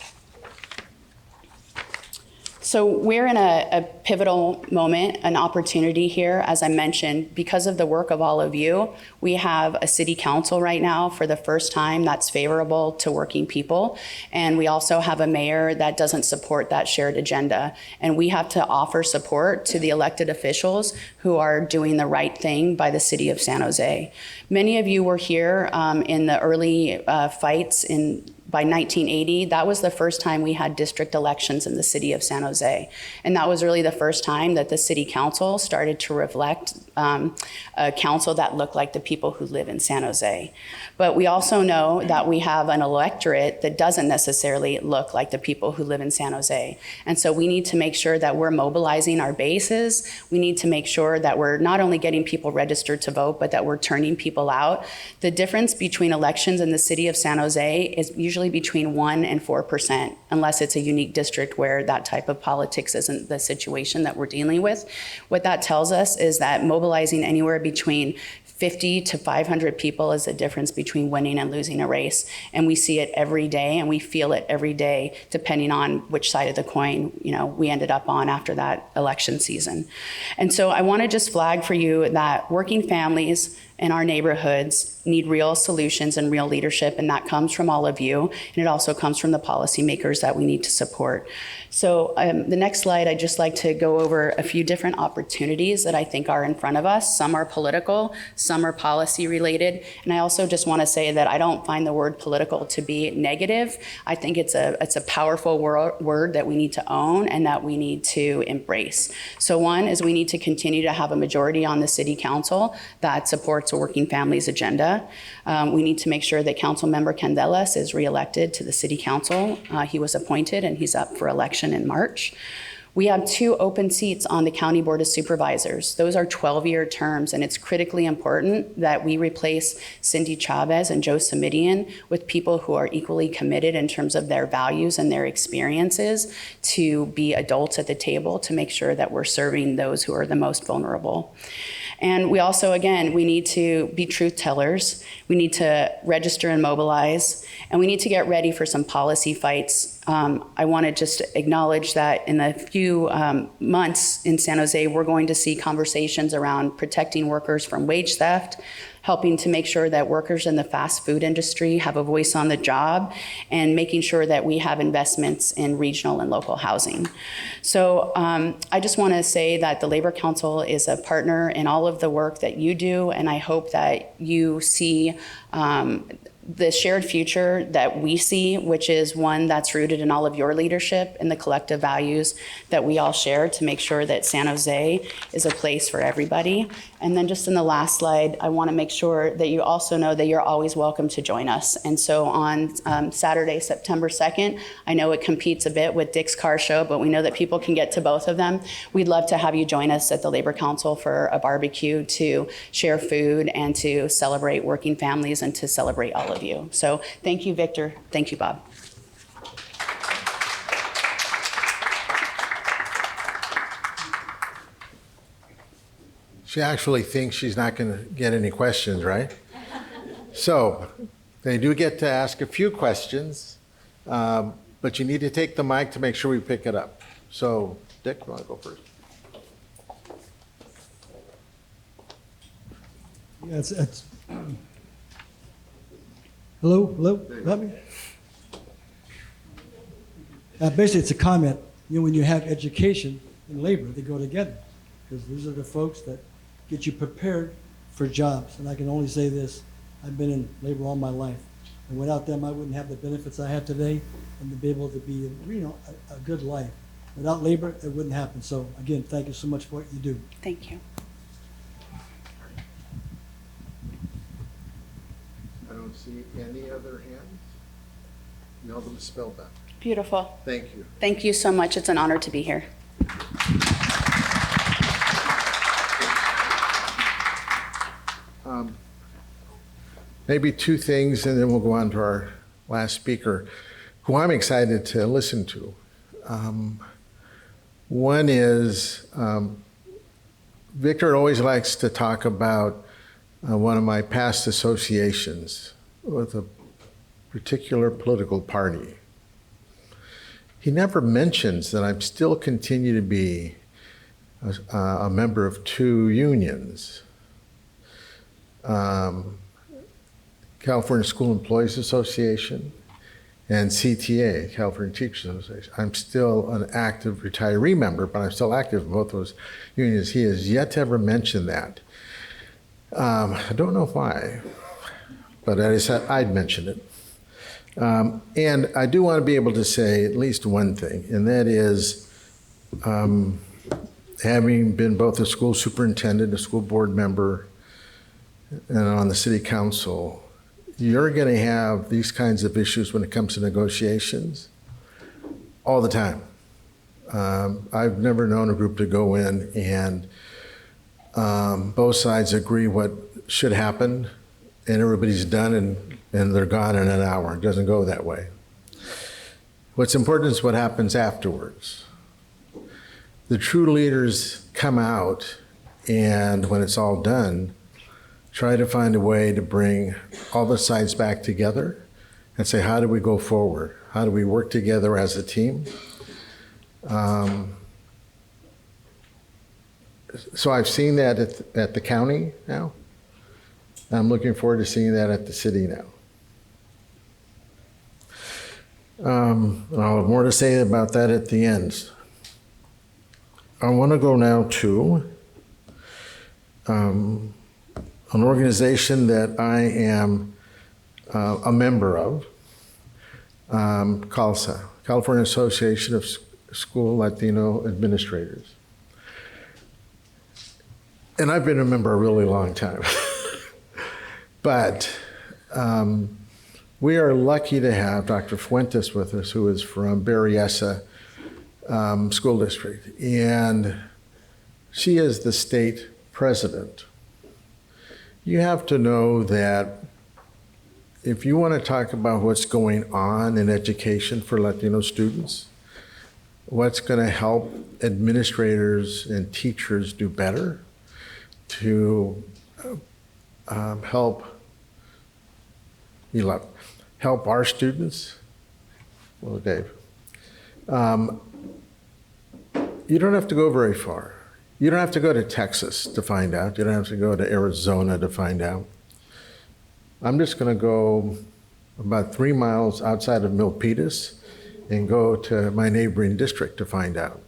So we're in a pivotal moment, an opportunity here. As I mentioned, because of the work of all of you, we have a city council right now for the first time that's favorable to working people. And we also have a mayor that doesn't support that shared agenda. And we have to offer support to the elected officials who are doing the right thing by the city of San Jose. Many of you were here in the early fights in by 1980, that was the first time we had district elections in the city of San Jose. And that was really the first time that the city council started to reflect a council that looked like the people who live in San Jose. But we also know that we have an electorate that doesn't necessarily look like the people who live in San Jose. And so we need to make sure that we're mobilizing our bases. We need to make sure that we're not only getting people registered to vote, but that we're turning people out. The difference between elections in the city of San Jose is usually between 1% and 4%, unless it's a unique district where that type of politics isn't the situation that we're dealing with. What that tells us is that mobilizing anywhere between 50 to 500 people is the difference between winning and losing a race. And we see it every day, and we feel it every day, depending on which side of the coin, we ended up on after that election season. And so I want to just flag for you that working families in our neighborhoods need real solutions and real leadership, and that comes from all of you, and it also comes from the policymakers that we need to support. So the next slide, I'd just like to go over a few different opportunities that I think are in front of us. Some are political, some are policy related, and I also just want to say that I don't find the word political to be negative. I think it's a powerful word that we need to own and that we need to embrace. So one is we need to continue to have a majority on the city council that supports a working families agenda. We need to make sure that Councilmember Candelas is reelected to the city council. He was appointed and he's up for election in March. We have 2 open seats on the County Board of Supervisors. Those are 12-year terms, and it's critically important that we replace Cindy Chavez and Joe Samidian with people who are equally committed in terms of their values and their experiences to be adults at the table to make sure that we're serving those who are the most vulnerable. And we also, again, we need to be truth tellers. We need to register and mobilize, and we need to get ready for some policy fights. I want to just acknowledge that in a few months in San Jose, we're going to see conversations around protecting workers from wage theft, helping to make sure that workers in the fast food industry have a voice on the job, and making sure that we have investments in regional and local housing. So I just want to say that the Labor Council is a partner in all of the work that you do, and I hope that you see the shared future that we see, which is one that's rooted in all of your leadership and the collective values that we all share to make sure that San Jose is a place for everybody. And then just in the last slide, I want to make sure that you also know that you're always welcome to join us. And so on Saturday, September 2nd, I know it competes a bit with Dick's Car Show, but we know that people can get to both of them. We'd love to have you join us at the Labor Council for a barbecue to share food and to celebrate working families and to celebrate all of you. So thank you, Victor. Thank you, Bob. She actually thinks she's not going to get any questions, right? So they do get to ask a few questions, but you need to take the mic to make sure we pick it up. So Dick, you want to go first? Yeah, it's hello, got me? Basically, it's a comment. When you have education and labor, they go together, because these are the folks that get you prepared for jobs. And I can only say this: I've been in labor all my life, and without them, I wouldn't have the benefits I have today, and to be able to be, a good life. Without labor, it wouldn't happen. So again, thank you so much for what you do. Thank you. I don't see any other hands. You have them spelled out. Beautiful. Thank you. Thank you so much. It's an honor to be here. Maybe 2 things, and then we'll go on to our last speaker, who I'm excited to listen to. One is Victor always likes to talk about one of my past associations with a particular political party. He never mentions that I'm still continue to be a member of 2 unions. California School Employees Association and CTA, California Teachers Association. I'm still an active retiree member, but I'm still active in both those unions. He has yet to ever mention that. I don't know why, but I said I'd mention it. And I do want to be able to say at least one thing, and that is, having been both a school superintendent, a school board member, and on the city council, you're going to have these kinds of issues when it comes to negotiations all the time. I've never known a group to go in and both sides agree what should happen, and everybody's done and they're gone in an hour. It doesn't go that way. What's important is what happens afterwards. The true leaders come out, and when it's all done, try to find a way to bring all the sides back together and say, how do we go forward? How do we work together as a team? So I've seen that at the county now. I'm looking forward to seeing that at the city now. I'll have more to say about that at the end. I want to go now to an organization that I am a member of, CALSA, California Association of School Latino Administrators. And I've been a member a really long time. But we are lucky to have Dr. Fuentes with us, who is from Berryessa School District. And she is the state president. You have to know that if you want to talk about what's going on in education for Latino students, what's going to help administrators and teachers do better to help our students. Well, Dave, you don't have to go very far. You don't have to go to Texas to find out. You don't have to go to Arizona to find out. I'm just going to go about 3 miles outside of Milpitas and go to my neighboring district to find out.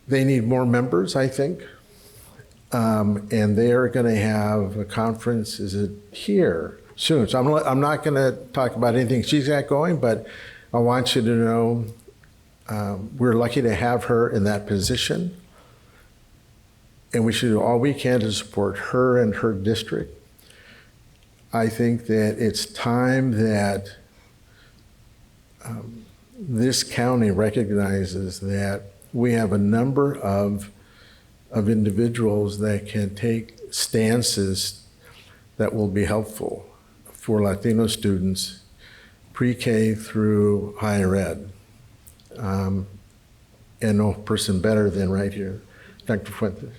They need more members, I think. And they are going to have a conference, is it here, soon. So I'm not going to talk about anything she's got going, but I want you to know we're lucky to have her in that position. And we should do all we can to support her and her district. I think that it's time that this county recognizes that we have a number of individuals that can take stances that will be helpful for Latino students, pre-K through higher ed. And no person better than right here, Dr. Fuentes.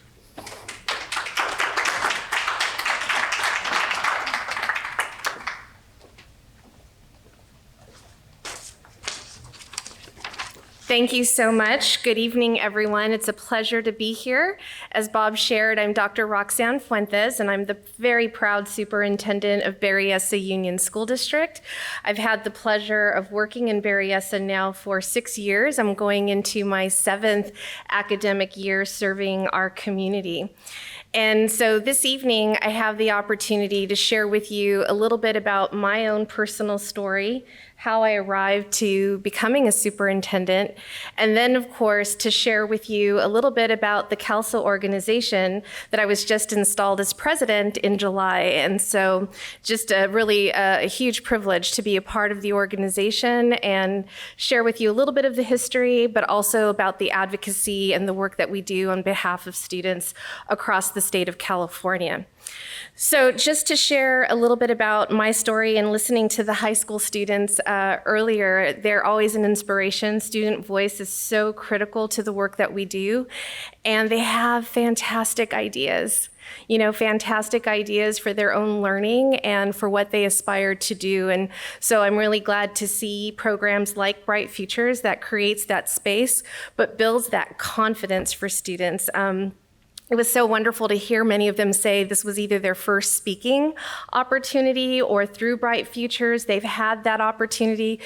Thank you so much. Good evening, everyone. It's a pleasure to be here. As Bob shared, I'm Dr. Roxanne Fuentes, and I'm the very proud superintendent of Berryessa Union School District. I've had the pleasure of working in Berryessa now for 6 years. I'm going into my 7th academic year serving our community. And so this evening, I have the opportunity to share with you a little bit about my own personal story, how I arrived to becoming a superintendent, and then, of course, to share with you a little bit about the CALSA organization that I was just installed as president in July. And so just a huge privilege to be a part of the organization and share with you a little bit of the history, but also about the advocacy and the work that we do on behalf of students across the state of California. So just to share a little bit about my story and listening to the high school students earlier, they're always an inspiration. Student voice is so critical to the work that we do, and they have fantastic ideas. Fantastic ideas for their own learning and for what they aspire to do. And so I'm really glad to see programs like Bright Futures that creates that space, but builds that confidence for students. It was so wonderful to hear many of them say this was either their first speaking opportunity or through Bright Futures, they've had that opportunity,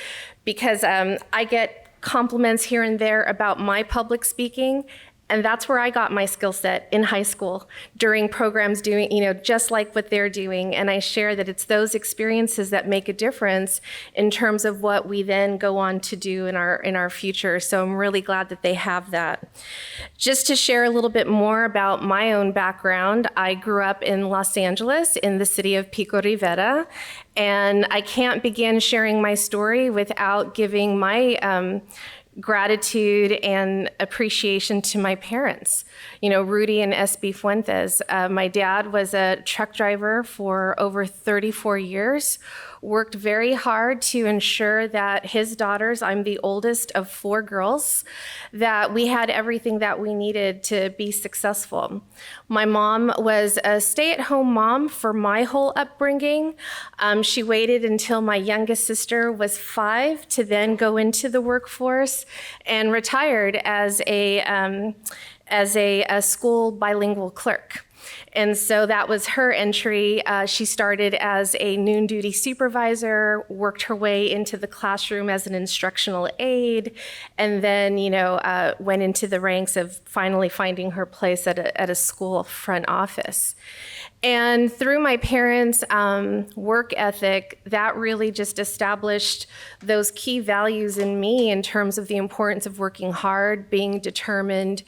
because I get compliments here and there about my public speaking, And that's where I got my skill set in high school during programs doing, just like what they're doing. And I share that it's those experiences that make a difference in terms of what we then go on to do in our future. So I'm really glad that they have that. Just to share a little bit more about my own background, I grew up in Los Angeles in the city of Pico Rivera. And I can't begin sharing my story without giving my gratitude and appreciation to my parents, Rudy and S.B. Fuentes. My dad was a truck driver for over 34 years, worked very hard to ensure that his daughters, I'm the oldest of 4 girls, that we had everything that we needed to be successful. My mom was a stay-at-home mom for my whole upbringing. She waited until my youngest sister was 5 to then go into the workforce and retired as a school bilingual clerk. And so that was her entry. She started as a noon duty supervisor, worked her way into the classroom as an instructional aide, and then, went into the ranks of finally finding her place at a school front office. And through my parents' work ethic, that really just established those key values in me in terms of the importance of working hard, being determined,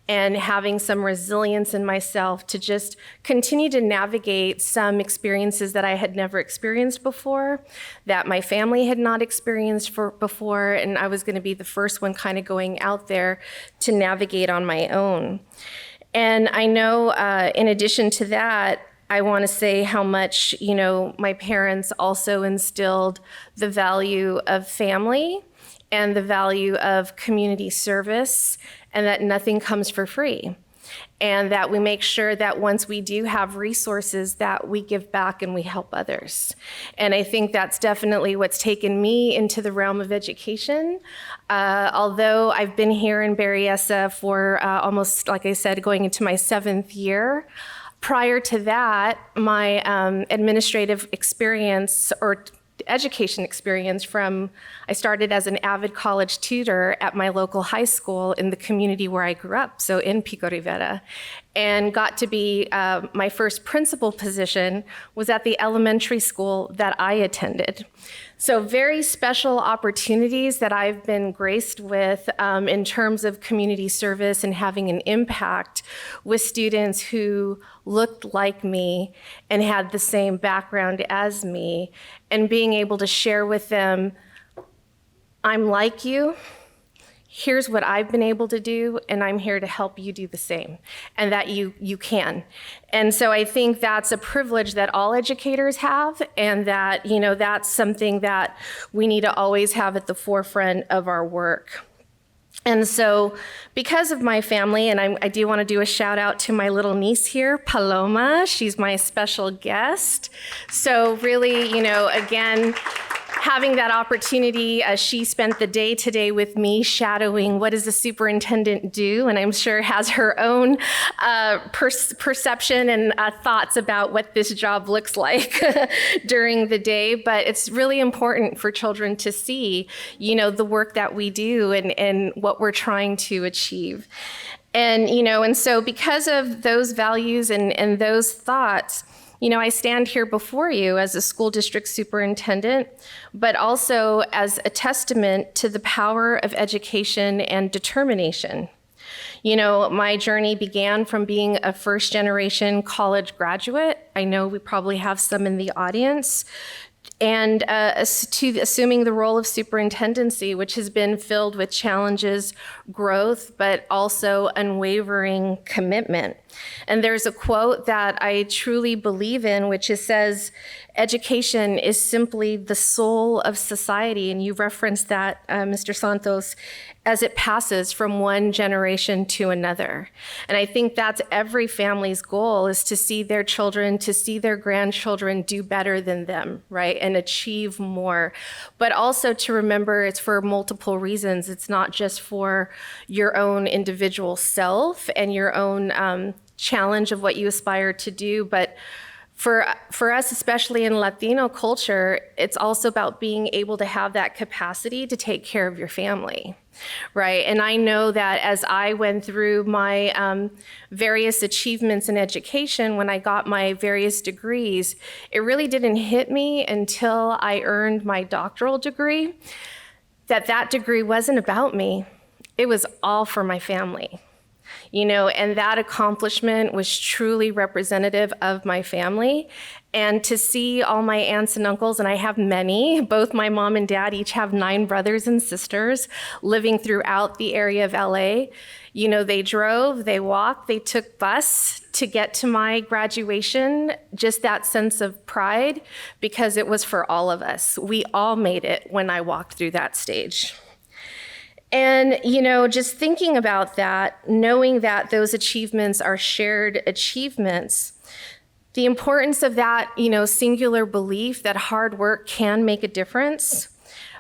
and having some resilience in myself to just continue to navigate some experiences that I had never experienced before, that my family had not experienced before, and I was going to be the first one kind of going out there to navigate on my own. And I know in addition to that, I want to say how much, my parents also instilled the value of family and the value of community service, and that nothing comes for free. And that we make sure that once we do have resources that we give back and we help others. And I think that's definitely what's taken me into the realm of education. Although I've been here in Berryessa for almost, like I said, going into my 7th year, prior to that, my administrative experience or education experience I started as an avid college tutor at my local high school in the community where I grew up, so in Pico Rivera, and got to be, my first principal position was at the elementary school that I attended. So very special opportunities that I've been graced with in terms of community service and having an impact with students who looked like me and had the same background as me, and being able to share with them, I'm like you, here's what I've been able to do, and I'm here to help you do the same, and that you can. And so I think that's a privilege that all educators have, and that, that's something that we need to always have at the forefront of our work. And so because of my family, and I do want to do a shout out to my little niece here, Paloma. She's my special guest. So really, again, having that opportunity, she spent the day today with me shadowing what does the superintendent do, and I'm sure has her own perception and thoughts about what this job looks like during the day. But it's really important for children to see, the work that we do and what we're trying to achieve. And, and so because of those values and those thoughts, I stand here before you as a school district superintendent, but also as a testament to the power of education and determination. My journey began from being a first-generation college graduate. I know we probably have some in the audience. And to assuming the role of superintendency, which has been filled with challenges, growth, but also unwavering commitment. And there's a quote that I truly believe in, which says, education is simply the soul of society. And you referenced that, Mr. Santos, as it passes from one generation to another. And I think that's every family's goal, is to see their children, to see their grandchildren do better than them, right? And achieve more. But also to remember it's for multiple reasons. It's not just for your own individual self and your own challenge of what you aspire to do, but For us, especially in Latino culture, it's also about being able to have that capacity to take care of your family, right? And I know that as I went through my various achievements in education, when I got my various degrees, it really didn't hit me until I earned my doctoral degree that degree wasn't about me. It was all for my family. And that accomplishment was truly representative of my family. And to see all my aunts and uncles, and I have many, both my mom and dad each have 9 brothers and sisters living throughout the area of LA. They drove, they walked, they took bus to get to my graduation, just that sense of pride, because it was for all of us. We all made it when I walked through that stage. And, just thinking about that, knowing that those achievements are shared achievements, the importance of that, singular belief that hard work can make a difference,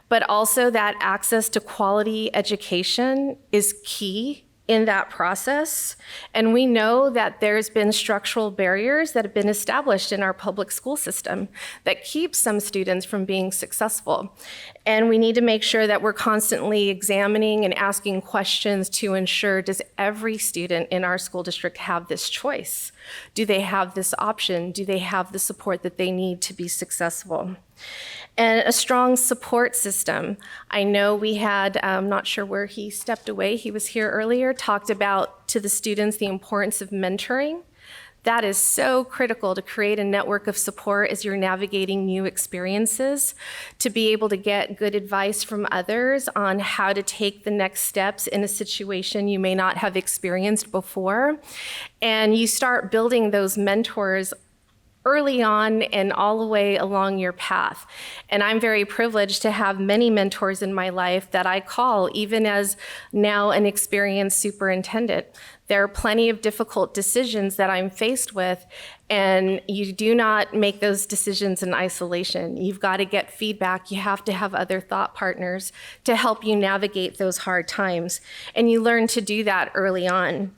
but also that access to quality education is key in that process. And we know that there's been structural barriers that have been established in our public school system that keep some students from being successful. And we need to make sure that we're constantly examining and asking questions to ensure, does every student in our school district have this choice? Do they have this option? Do they have the support that they need to be successful? And a strong support system. I know we had, I'm not sure where he stepped away, he was here earlier, talked about to the students the importance of mentoring. That is so critical to create a network of support as you're navigating new experiences, to be able to get good advice from others on how to take the next steps in a situation you may not have experienced before. And you start building those mentors early on and all the way along your path. And I'm very privileged to have many mentors in my life that I call, even as now an experienced superintendent. There are plenty of difficult decisions that I'm faced with, and you do not make those decisions in isolation. You've got to get feedback. You have to have other thought partners to help you navigate those hard times. And you learn to do that early on.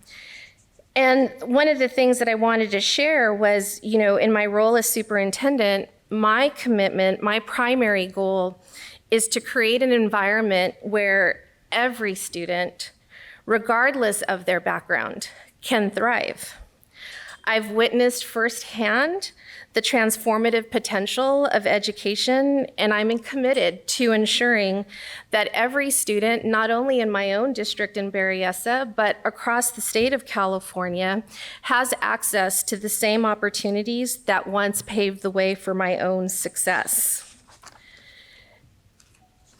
And one of the things that I wanted to share was, in my role as superintendent, my commitment, my primary goal is to create an environment where every student, regardless of their background, can thrive. I've witnessed firsthand the transformative potential of education, and I'm committed to ensuring that every student, not only in my own district in Berryessa, but across the state of California, has access to the same opportunities that once paved the way for my own success.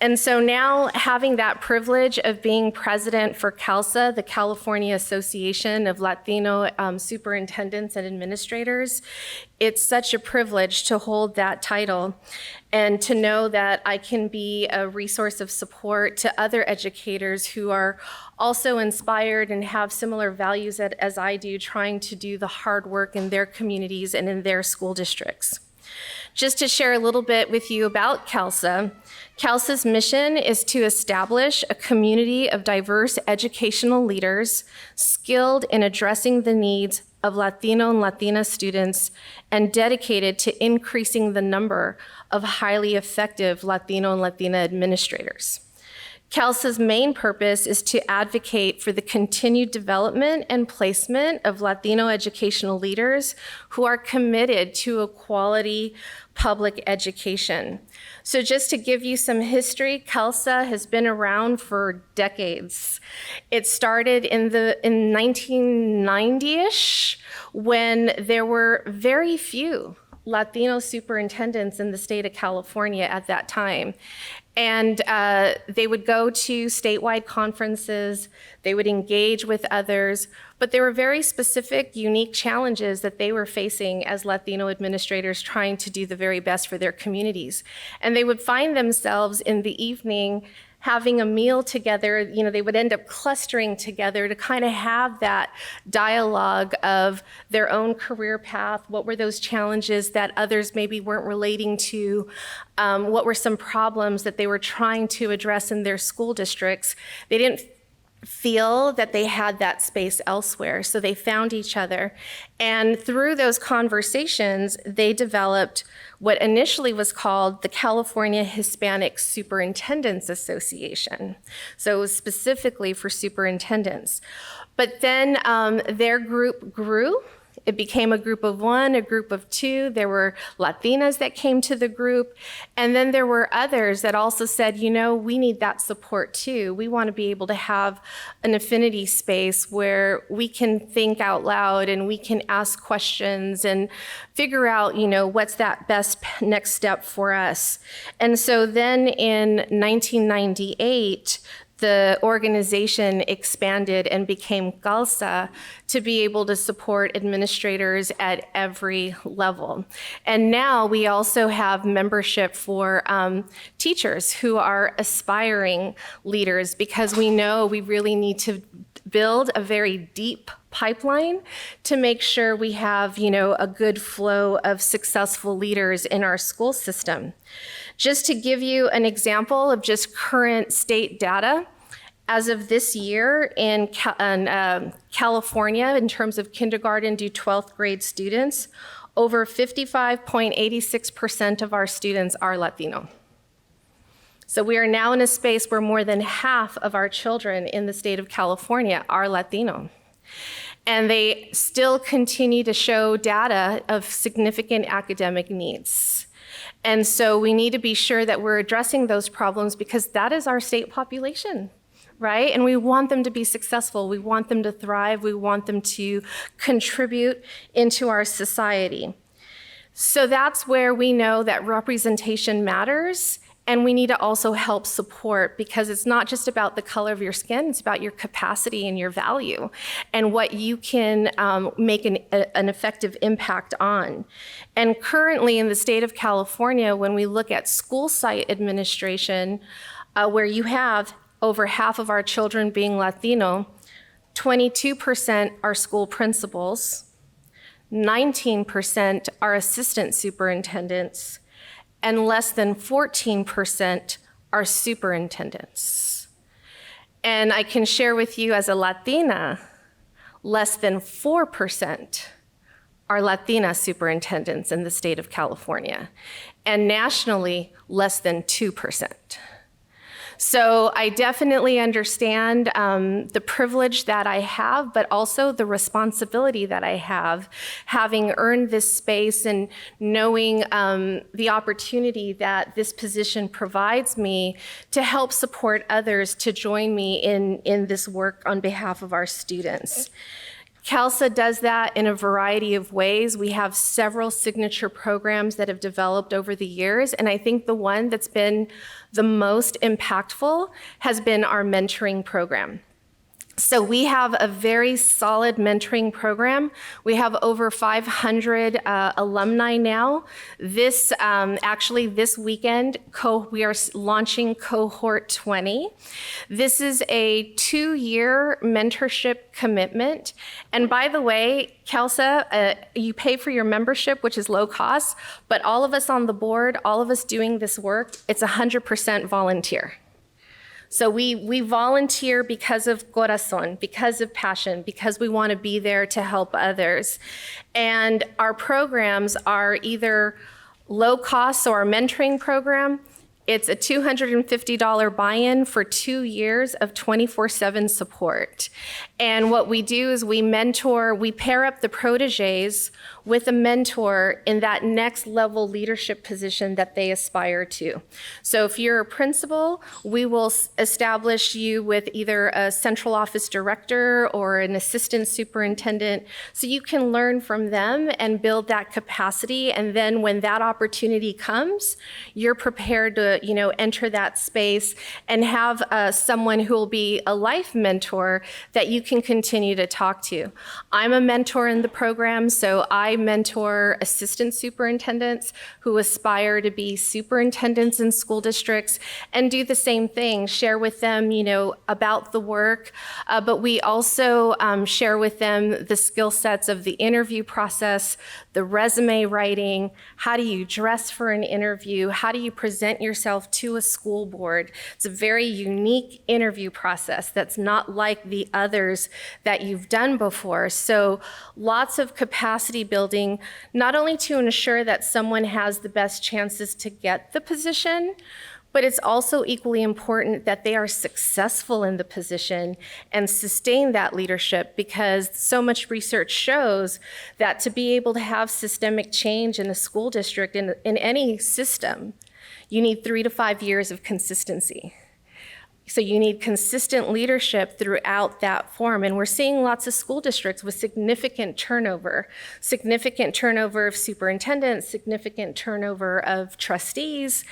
And so now, having that privilege of being president for CALSA, the California Association of Latino Superintendents and Administrators, it's such a privilege to hold that title and to know that I can be a resource of support to other educators who are also inspired and have similar values as I do, trying to do the hard work in their communities and in their school districts. Just to share a little bit with you about CALSA, CALSA's mission is to establish a community of diverse educational leaders skilled in addressing the needs of Latino and Latina students and dedicated to increasing the number of highly effective Latino and Latina administrators. CALSA's main purpose is to advocate for the continued development and placement of Latino educational leaders who are committed to a quality public education. So just to give you some history, CALSA has been around for decades. It started in 1990-ish when there were very few Latino superintendents in the state of California at that time. And they would go to statewide conferences, they would engage with others, but there were very specific, unique challenges that they were facing as Latino administrators trying to do the very best for their communities. And they would find themselves in the evening having a meal together. They would end up clustering together to kind of have that dialogue of their own career path. What were those challenges that others maybe weren't relating to? What were some problems that they were trying to address in their school districts? They didn't feel that they had that space elsewhere. So they found each other. And through those conversations, they developed what initially was called the California Hispanic Superintendents Association. So it was specifically for superintendents. But then their group grew. It became a group of one, a group of two. There were Latinas that came to the group. And then there were others that also said, you know, we need that support too. We want to be able to have an affinity space where we can think out loud and we can ask questions and figure out, you know, what's that best next step for us. And so then in 1998, the organization expanded and became CALSA to be able to support administrators at every level. And now we also have membership for teachers who are aspiring leaders, because we know we really need to build a very deep pipeline to make sure we have, you know, a good flow of successful leaders in our school system. Just to give you an example of just current state data, as of this year in California, in terms of kindergarten to 12th grade students, over 55.86% of our students are Latino. So we are now in a space where more than half of our children in the state of California are Latino. And they still continue to show data of significant academic needs. And so we need to be sure that we're addressing those problems, because that is our state population, right? And we want them to be successful. We want them to thrive. We want them to contribute into our society. So that's where we know that representation matters. And we need to also help support, because it's not just about the color of your skin, it's about your capacity and your value and what you can make an effective impact on. And currently in the state of California, when we look at school site administration, where you have over half of our children being Latino, 22% are school principals, 19% are assistant superintendents, and less than 14% are superintendents. And I can share with you, as a Latina, less than 4% are Latina superintendents in the state of California, and nationally, less than 2%. So I definitely understand the privilege that I have, but also the responsibility that I have, having earned this space and knowing the opportunity that this position provides me to help support others to join me in this work on behalf of our students. CALSA does that in a variety of ways. We have several signature programs that have developed over the years, and I think the one that's been the most impactful has been our mentoring program. So we have a very solid mentoring program. We have over 500 alumni now. This, actually this weekend, we are launching cohort 20. This is a 2-year mentorship commitment. And by the way, CALSA, you pay for your membership, which is low cost, but all of us on the board, all of us doing this work, it's 100% volunteer. So we volunteer because of corazón, because of passion, because we want to be there to help others. And our programs are either low cost, so our mentoring program, it's a $250 buy-in for 2 years of 24/7 support. And what we do is we mentor, we pair up the proteges with a mentor in that next level leadership position that they aspire to. So if you're a principal, we will establish you with either a central office director or an assistant superintendent, so you can learn from them and build that capacity. And then when that opportunity comes, you're prepared to, you know, enter that space and have someone who will be a life mentor that you can continue to talk to. I'm a mentor in the program, so I mentor assistant superintendents who aspire to be superintendents in school districts, and do the same thing, share with them, you know, about the work, but we also share with them the skill sets of the interview process, the the resume writing, how do you dress for an interview, how do you present yourself to a school board. It's a very unique interview process that's not like the others that you've done before. So lots of capacity building, not only to ensure that someone has the best chances to get the position, but it's also equally important that they are successful in the position and sustain that leadership, because so much research shows that to be able to have systemic change in a school district, in any system, you need 3 to 5 years of consistency. So you need consistent leadership throughout that form. And we're seeing lots of school districts with significant turnover of superintendents, significant turnover of trustees,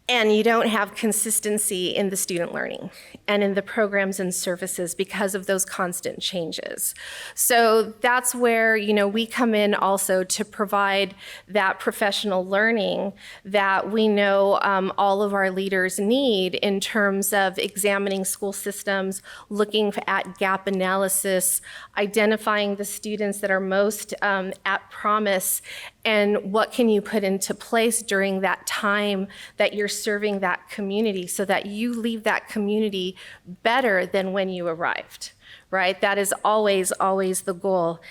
and you don't have consistency in the student learning and in the programs and services because of those constant changes. So that's where, we come in also to provide that professional learning that we know all of our leaders need in terms of examining school systems, looking at gap analysis, identifying the students that are most at promise, and what can you put into place during that time that you're serving that community so that you leave that community better than when you arrived, right? That is always, always the goal.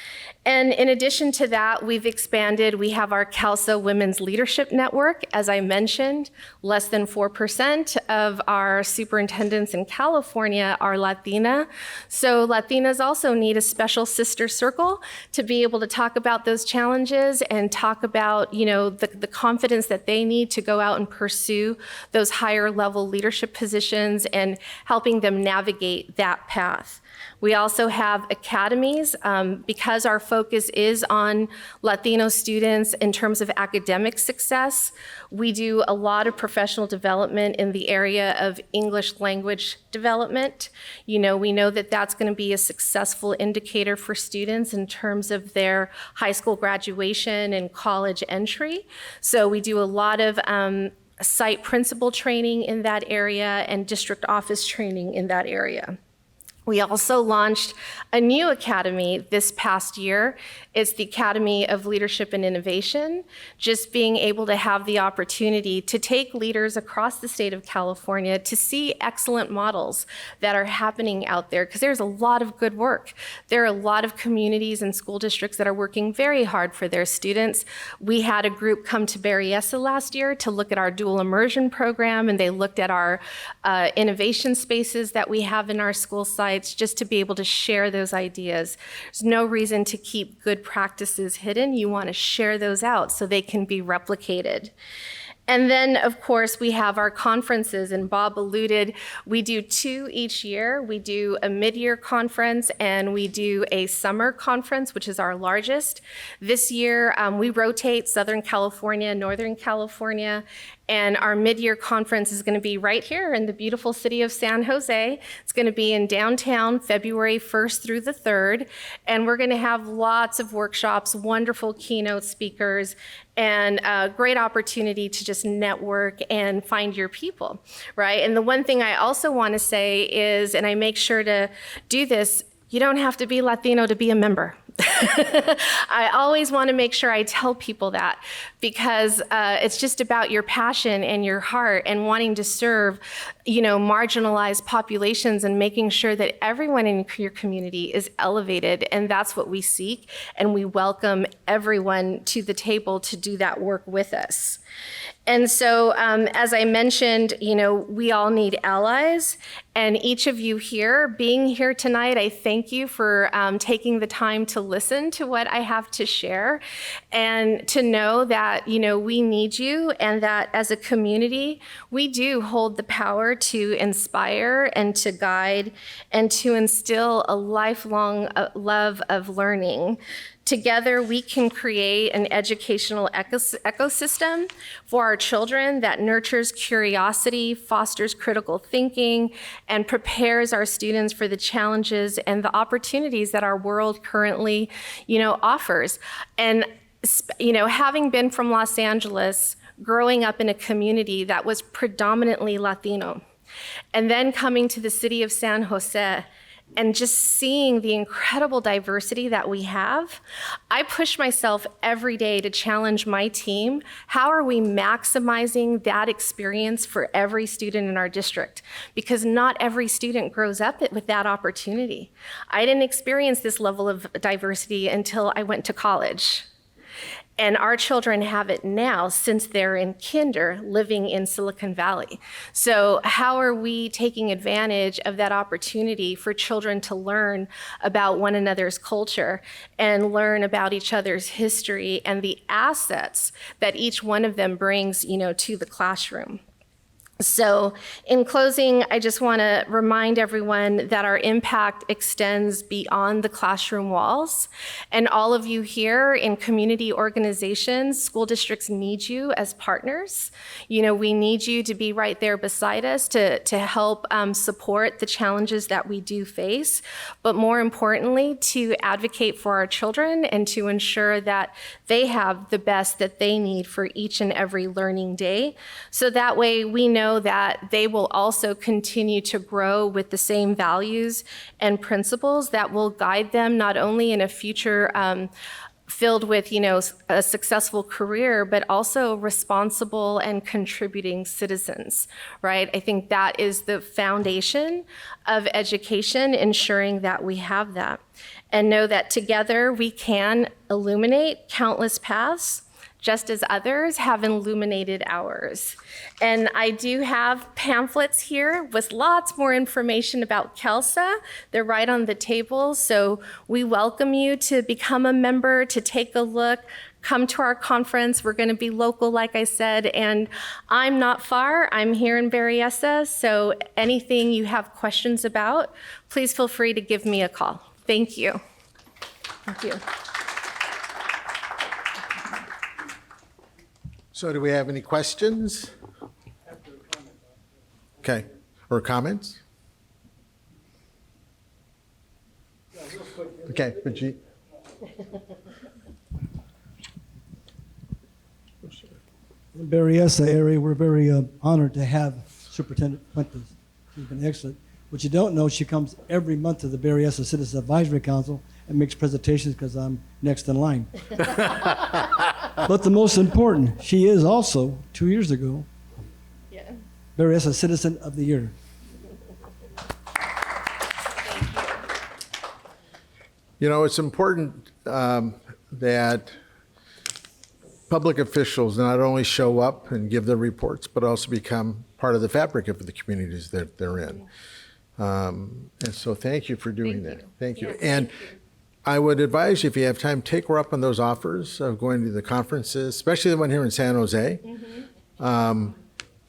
And in addition to that, we've expanded. We have our CALSA Women's Leadership Network. As I mentioned, less than 4% of our superintendents in California are Latina. So Latinas also need a special sister circle to be able to talk about those challenges and talk about, the confidence that they need to go out and pursue those higher level leadership positions and helping them navigate that path. We also have academies because our focus is on Latino students in terms of academic success. We do a lot of professional development in the area of English language development. We know that that's going to be a successful indicator for students in terms of their high school graduation and college entry. So we do a lot of site principal training in that area and district office training in that area. We also launched a new academy this past year. It's the Academy of Leadership and Innovation, just being able to have the opportunity to take leaders across the state of California to see excellent models that are happening out there, because there's a lot of good work. There are a lot of communities and school districts that are working very hard for their students. We had a group come to Berryessa last year to look at our dual immersion program, and they looked at our innovation spaces that we have in our school sites, just to be able to share those ideas. There's no reason to keep good practices hidden. You want to share those out so they can be replicated. And then, of course, we have our conferences, and Bob alluded, we do 2 each year. We do a mid-year conference and we do a summer conference, which is our largest. This year, we rotate Southern California, Northern California, and our mid-year conference is going to be right here in the beautiful city of San Jose. It's going to be in downtown, February 1st through the 3rd. And we're going to have lots of workshops, wonderful keynote speakers, and a great opportunity to just network and find your people, right? And the one thing I also want to say is, and I make sure to do this, you don't have to be Latino to be a member. I always want to make sure I tell people that, because it's just about your passion and your heart and wanting to serve, marginalized populations and making sure that everyone in your community is elevated. And that's what we seek. And we welcome everyone to the table to do that work with us. And so, as I mentioned, we all need allies. And each of you here, being here tonight, I thank you for taking the time to listen to what I have to share, and to know that, we need you, and that as a community, we do hold the power to inspire and to guide and to instill a lifelong love of learning. Together, we can create an educational ecosystem for our children that nurtures curiosity, fosters critical thinking, and prepares our students for the challenges and the opportunities that our world currently, offers. And, having been from Los Angeles, growing up in a community that was predominantly Latino, and then coming to the city of San Jose and just seeing the incredible diversity that we have, I push myself every day to challenge my team. How are we maximizing that experience for every student in our district? Because not every student grows up with that opportunity. I didn't experience this level of diversity until I went to college. And our children have it now since they're in kinder living in Silicon Valley. So how are we taking advantage of that opportunity for children to learn about one another's culture and learn about each other's history and the assets that each one of them brings, to the classroom? So in closing, I just want to remind everyone that our impact extends beyond the classroom walls. And all of you here in community organizations, school districts need you as partners. We need you to be right there beside us to help support the challenges that we do face, but more importantly, to advocate for our children and to ensure that they have the best that they need for each and every learning day. So that way we know that they will also continue to grow with the same values and principles that will guide them not only in a future filled with, a successful career, but also responsible and contributing citizens, right? I think that is the foundation of education, ensuring that we have that. And know that together we can illuminate countless paths, just as others have illuminated ours. And I do have pamphlets here with lots more information about KELSA. They're right on the table, so we welcome you to become a member, to take a look, come to our conference. We're gonna be local, like I said, and I'm not far. I'm here in Berryessa, so anything you have questions about, please feel free to give me a call. Thank you. Thank you. So do we have any questions? Okay, or comments? Okay, Vijay. In the Berryessa area, we're very honored to have Superintendent Fuentes. She's been excellent. What you don't know, she comes every month to the Berryessa Citizens Advisory Council and makes presentations because I'm next in line. But the most important, she is also, 2 years ago, Berryessa Citizen of the Year. It's important that public officials not only show up and give their reports, but also become part of the fabric of the communities that they're in. And so thank you for doing that. Thank you. And I would advise you, if you have time, take her up on those offers of going to the conferences, especially the one here in San Jose.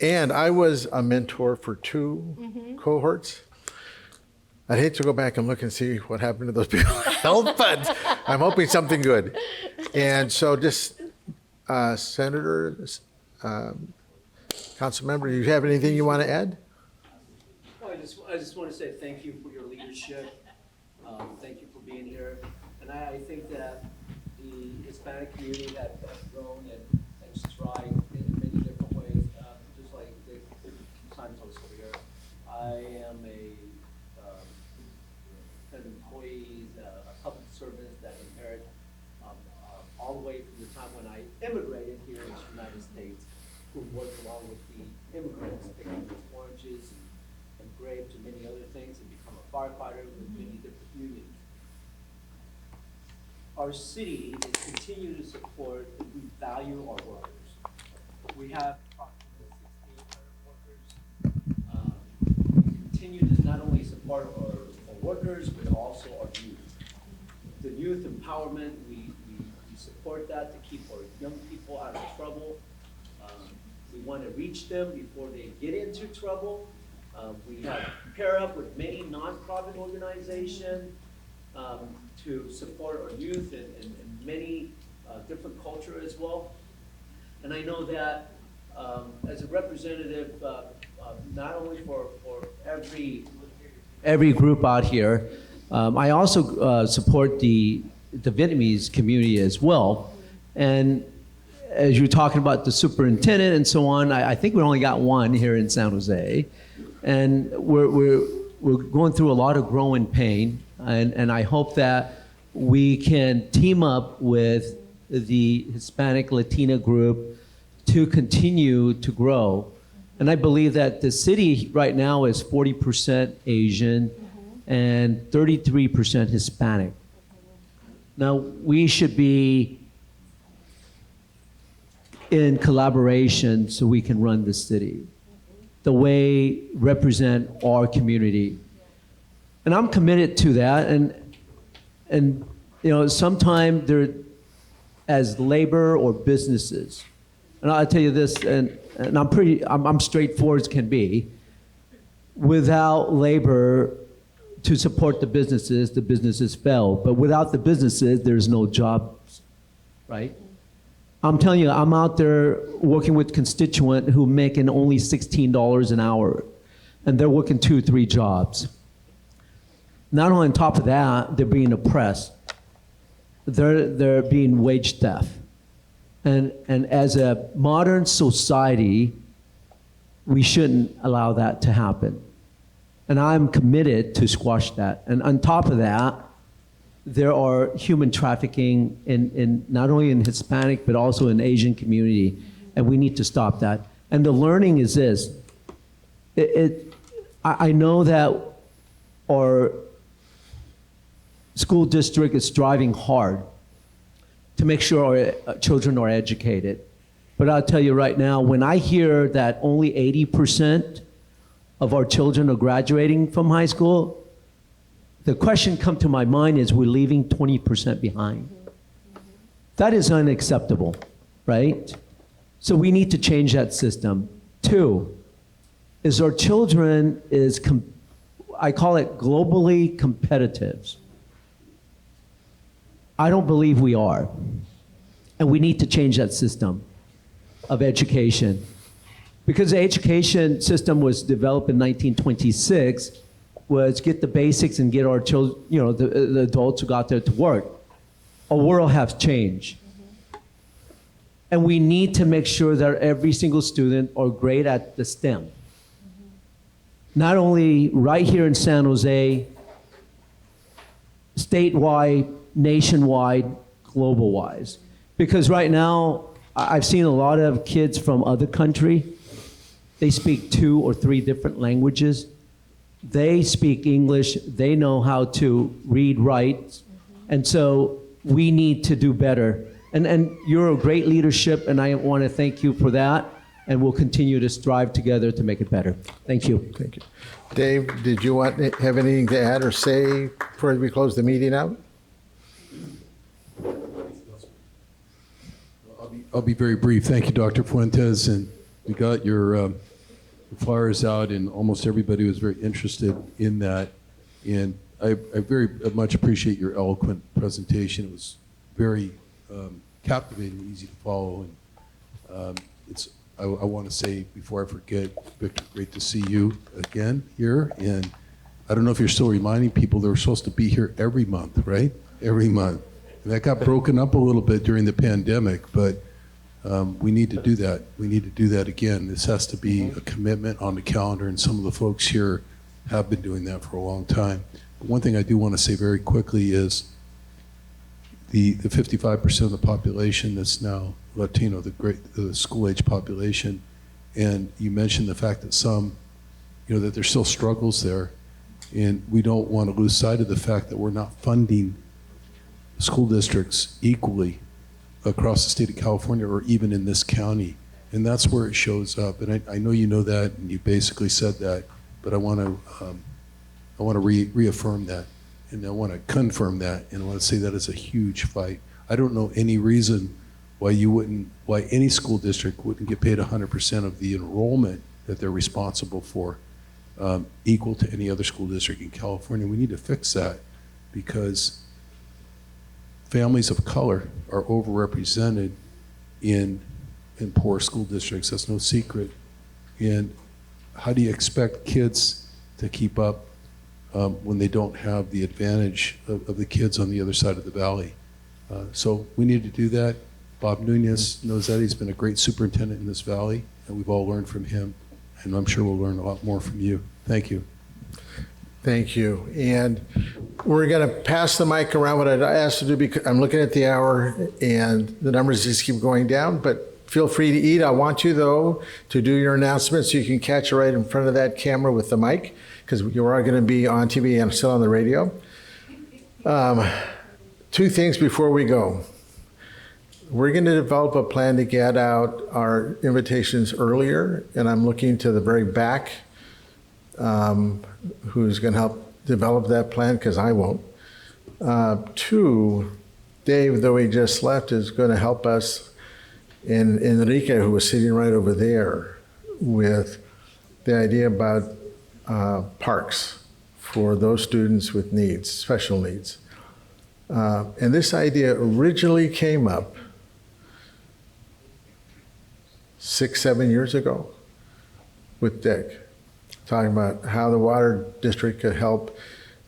And I was a mentor for 2 cohorts. I'd hate to go back and look and see what happened to those people, but I'm hoping something good. And so just, Senator, Council Member, do you have anything you want to add? I just want to say thank you for your leadership. Thank you for being here. And I think that the Hispanic community has grown and strived in many different ways, just like the Santos over here. I am an employee, a public servant that inherited all the way from the time when I immigrated here in the United States, who worked along with the immigrants, picking oranges and grapes and many other things, and become a firefighter with many different unions. Our city is continue to support and we value our workers. We have approximately 1,600 workers. We continue to not only support our workers, but also our youth. The youth empowerment, we support that to keep our young people out of trouble. We want to reach them before they get into trouble. We have pair up with many nonprofit organizations to support our youth and many different culture as well. And I know that as a representative, not only for every group out here, I also support the Vietnamese community as well. And as you're talking about the superintendent and so on, I think we only got one here in San Jose. And we're going through a lot of growing pain, and I hope that we can team up with the Hispanic Latina group to continue to grow. And I believe that the city right now is 40% Asian and 33% Hispanic. Now, we should be in collaboration so we can run the city the way represent our community. And I'm committed to that. And you know, sometime there, as labor or businesses, and I'll tell you this, and I'm straightforward as can be. Without labor to support the businesses fail. But without the businesses, there's no jobs, right? I'm telling you, I'm out there working with constituents who making only $16 an hour, and they're working 2 or 3 jobs. Not only on top of that, they're being oppressed. They're being wage theft. And as a modern society, we shouldn't allow that to happen. And I'm committed to squash that. And on top of that, there are human trafficking in not only in Hispanic, but also in Asian community. And we need to stop that. And the learning is this. I know that our school district is striving hard to make sure our children are educated. But I'll tell you right now, when I hear that only 80% of our children are graduating from high school, the question come to my mind is we're leaving 20% behind. That is unacceptable, right? So we need to change that system. 2, is our children is, I call it globally competitive. I don't believe we are. And we need to change that system of education. Because the education system was developed in 1926, was get the basics and get our children, you know, the adults who got there to work. Our world has changed. And we need to make sure that every single student are great at the STEM. Not only right here in San Jose, statewide, nationwide, global-wise. Because right now, I've seen a lot of kids from other country. They speak 2 or 3 different languages. They speak English. They know how to read, write. And so we need to do better. And you're a great leadership, and I want to thank you for that. And we'll continue to strive together to make it better. Thank you. Thank you. Dave, did you have anything to add or say before we close the meeting out? I'll be very brief. Thank you, Dr. Fuentes. And we got your flyers out, and almost everybody was very interested in that. And I very much appreciate your eloquent presentation. It was very captivating, easy to follow. And I want to say, before I forget, Victor, great to see you again here. And I don't know if you're still reminding people they were supposed to be here every month, right? Every month. And that got broken up a little bit during the pandemic, but we need to do that. We need to do that again. This has to be a commitment on the calendar, and some of the folks here have been doing that for a long time. But one thing I do want to say very quickly is the 55% of the population that's now Latino, the school-age population, and you mentioned the fact that some, that there's still struggles there, and we don't want to lose sight of the fact that we're not funding school districts equally across the state of California or even in this county. And that's where it shows up. And I know you know that, and you basically said that, but I want to reaffirm that, and I want to confirm that, and I want to say that is a huge fight. I don't know any reason why any school district wouldn't get paid 100% of the enrollment that they're responsible for, equal to any other school district in California. We need to fix that, because families of color are overrepresented in poor school districts. That's no secret. And how do you expect kids to keep up when they don't have the advantage of the kids on the other side of the valley? So we need to do that. Bob Nunez knows that. He's been a great superintendent in this valley, and we've all learned from him. And I'm sure we'll learn a lot more from you. Thank you. Thank you. And we're going to pass the mic around. What I'd asked to do, because I'm looking at the hour and the numbers just keep going down, but feel free to eat. I want you, though, to do your announcements so you can catch it right in front of that camera with the mic, because you are going to be on TV and still on the radio. Two things before we go. We're going to develop a plan to get out our invitations earlier, and I'm looking to the very back, who's going to help develop that plan, because I won't. Two, Dave, though he just left, is going to help us, and Enrique, who was sitting right over there, with the idea about parks for those students with needs, special needs. And this idea originally came up 6-7 years ago with Dick, talking about how the water district could help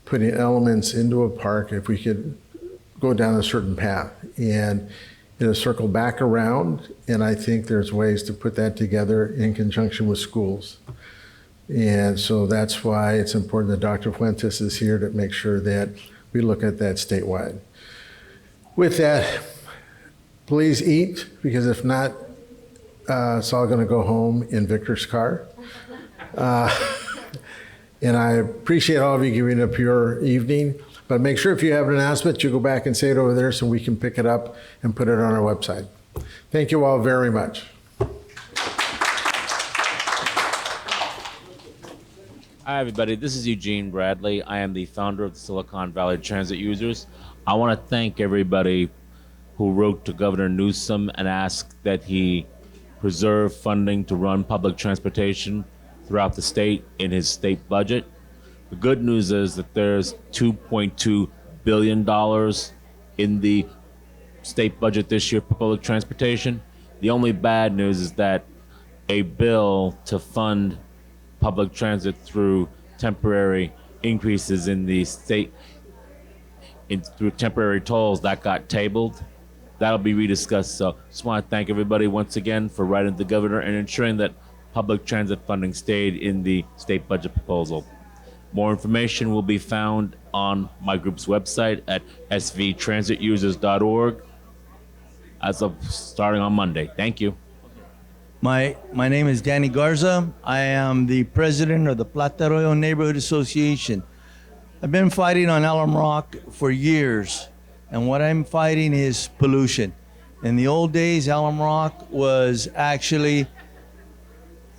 putting elements into a park if we could go down a certain path. And it'll circle back around, and I think there's ways to put that together in conjunction with schools. And so that's why it's important that Dr. Fuentes is here to make sure that we look at that statewide. With that, please eat, because if not, it's all going to go home in Victor's car. And I appreciate all of you giving up your evening, but make sure if you have an announcement, you go back and say it over there so we can pick it up and put it on our website. Thank you all very much. Hi, everybody. This is Eugene Bradley. I am the founder of the Silicon Valley Transit Users. I want to thank everybody who wrote to Governor Newsom and asked that he preserve funding to run public transportation throughout the state in his state budget. The good news is that there's $2.2 billion in the state budget this year for public transportation. The only bad news is that a bill to fund public transit through temporary increases in the state, through temporary tolls, that got tabled. That'll be rediscussed. So just want to thank everybody once again for writing to the governor and ensuring that public transit funding stayed in the state budget proposal. More information will be found on my group's website at svtransitusers.org as of starting on Monday. Thank you. My name is Danny Garza. I am the president of the Plata Arroyo Neighborhood Association. I've been fighting on Alum Rock for years, and what I'm fighting is pollution. In the old days, Alum Rock was actually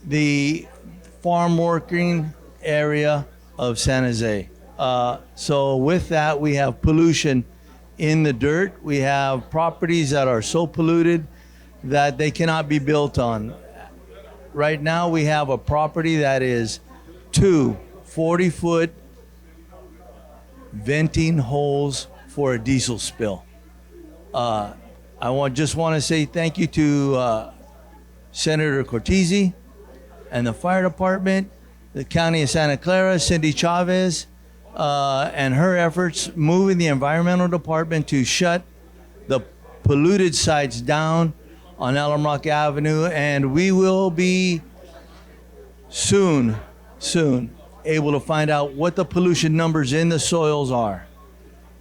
the farm working area of San Jose. So with that, we have pollution in the dirt. We have properties that are so polluted that they cannot be built on. Right now, we have a property that is 2 40-foot venting holes for a diesel spill. I just want to say thank you to Senator Cortese and the fire department, the county of Santa Clara, Cindy Chavez, and her efforts moving the environmental department to shut the polluted sites down on Alum Rock Avenue, and we will be soon able to find out what the pollution numbers in the soils are.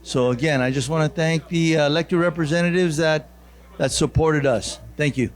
So again, I just want to thank the elected representatives that supported us. Thank you.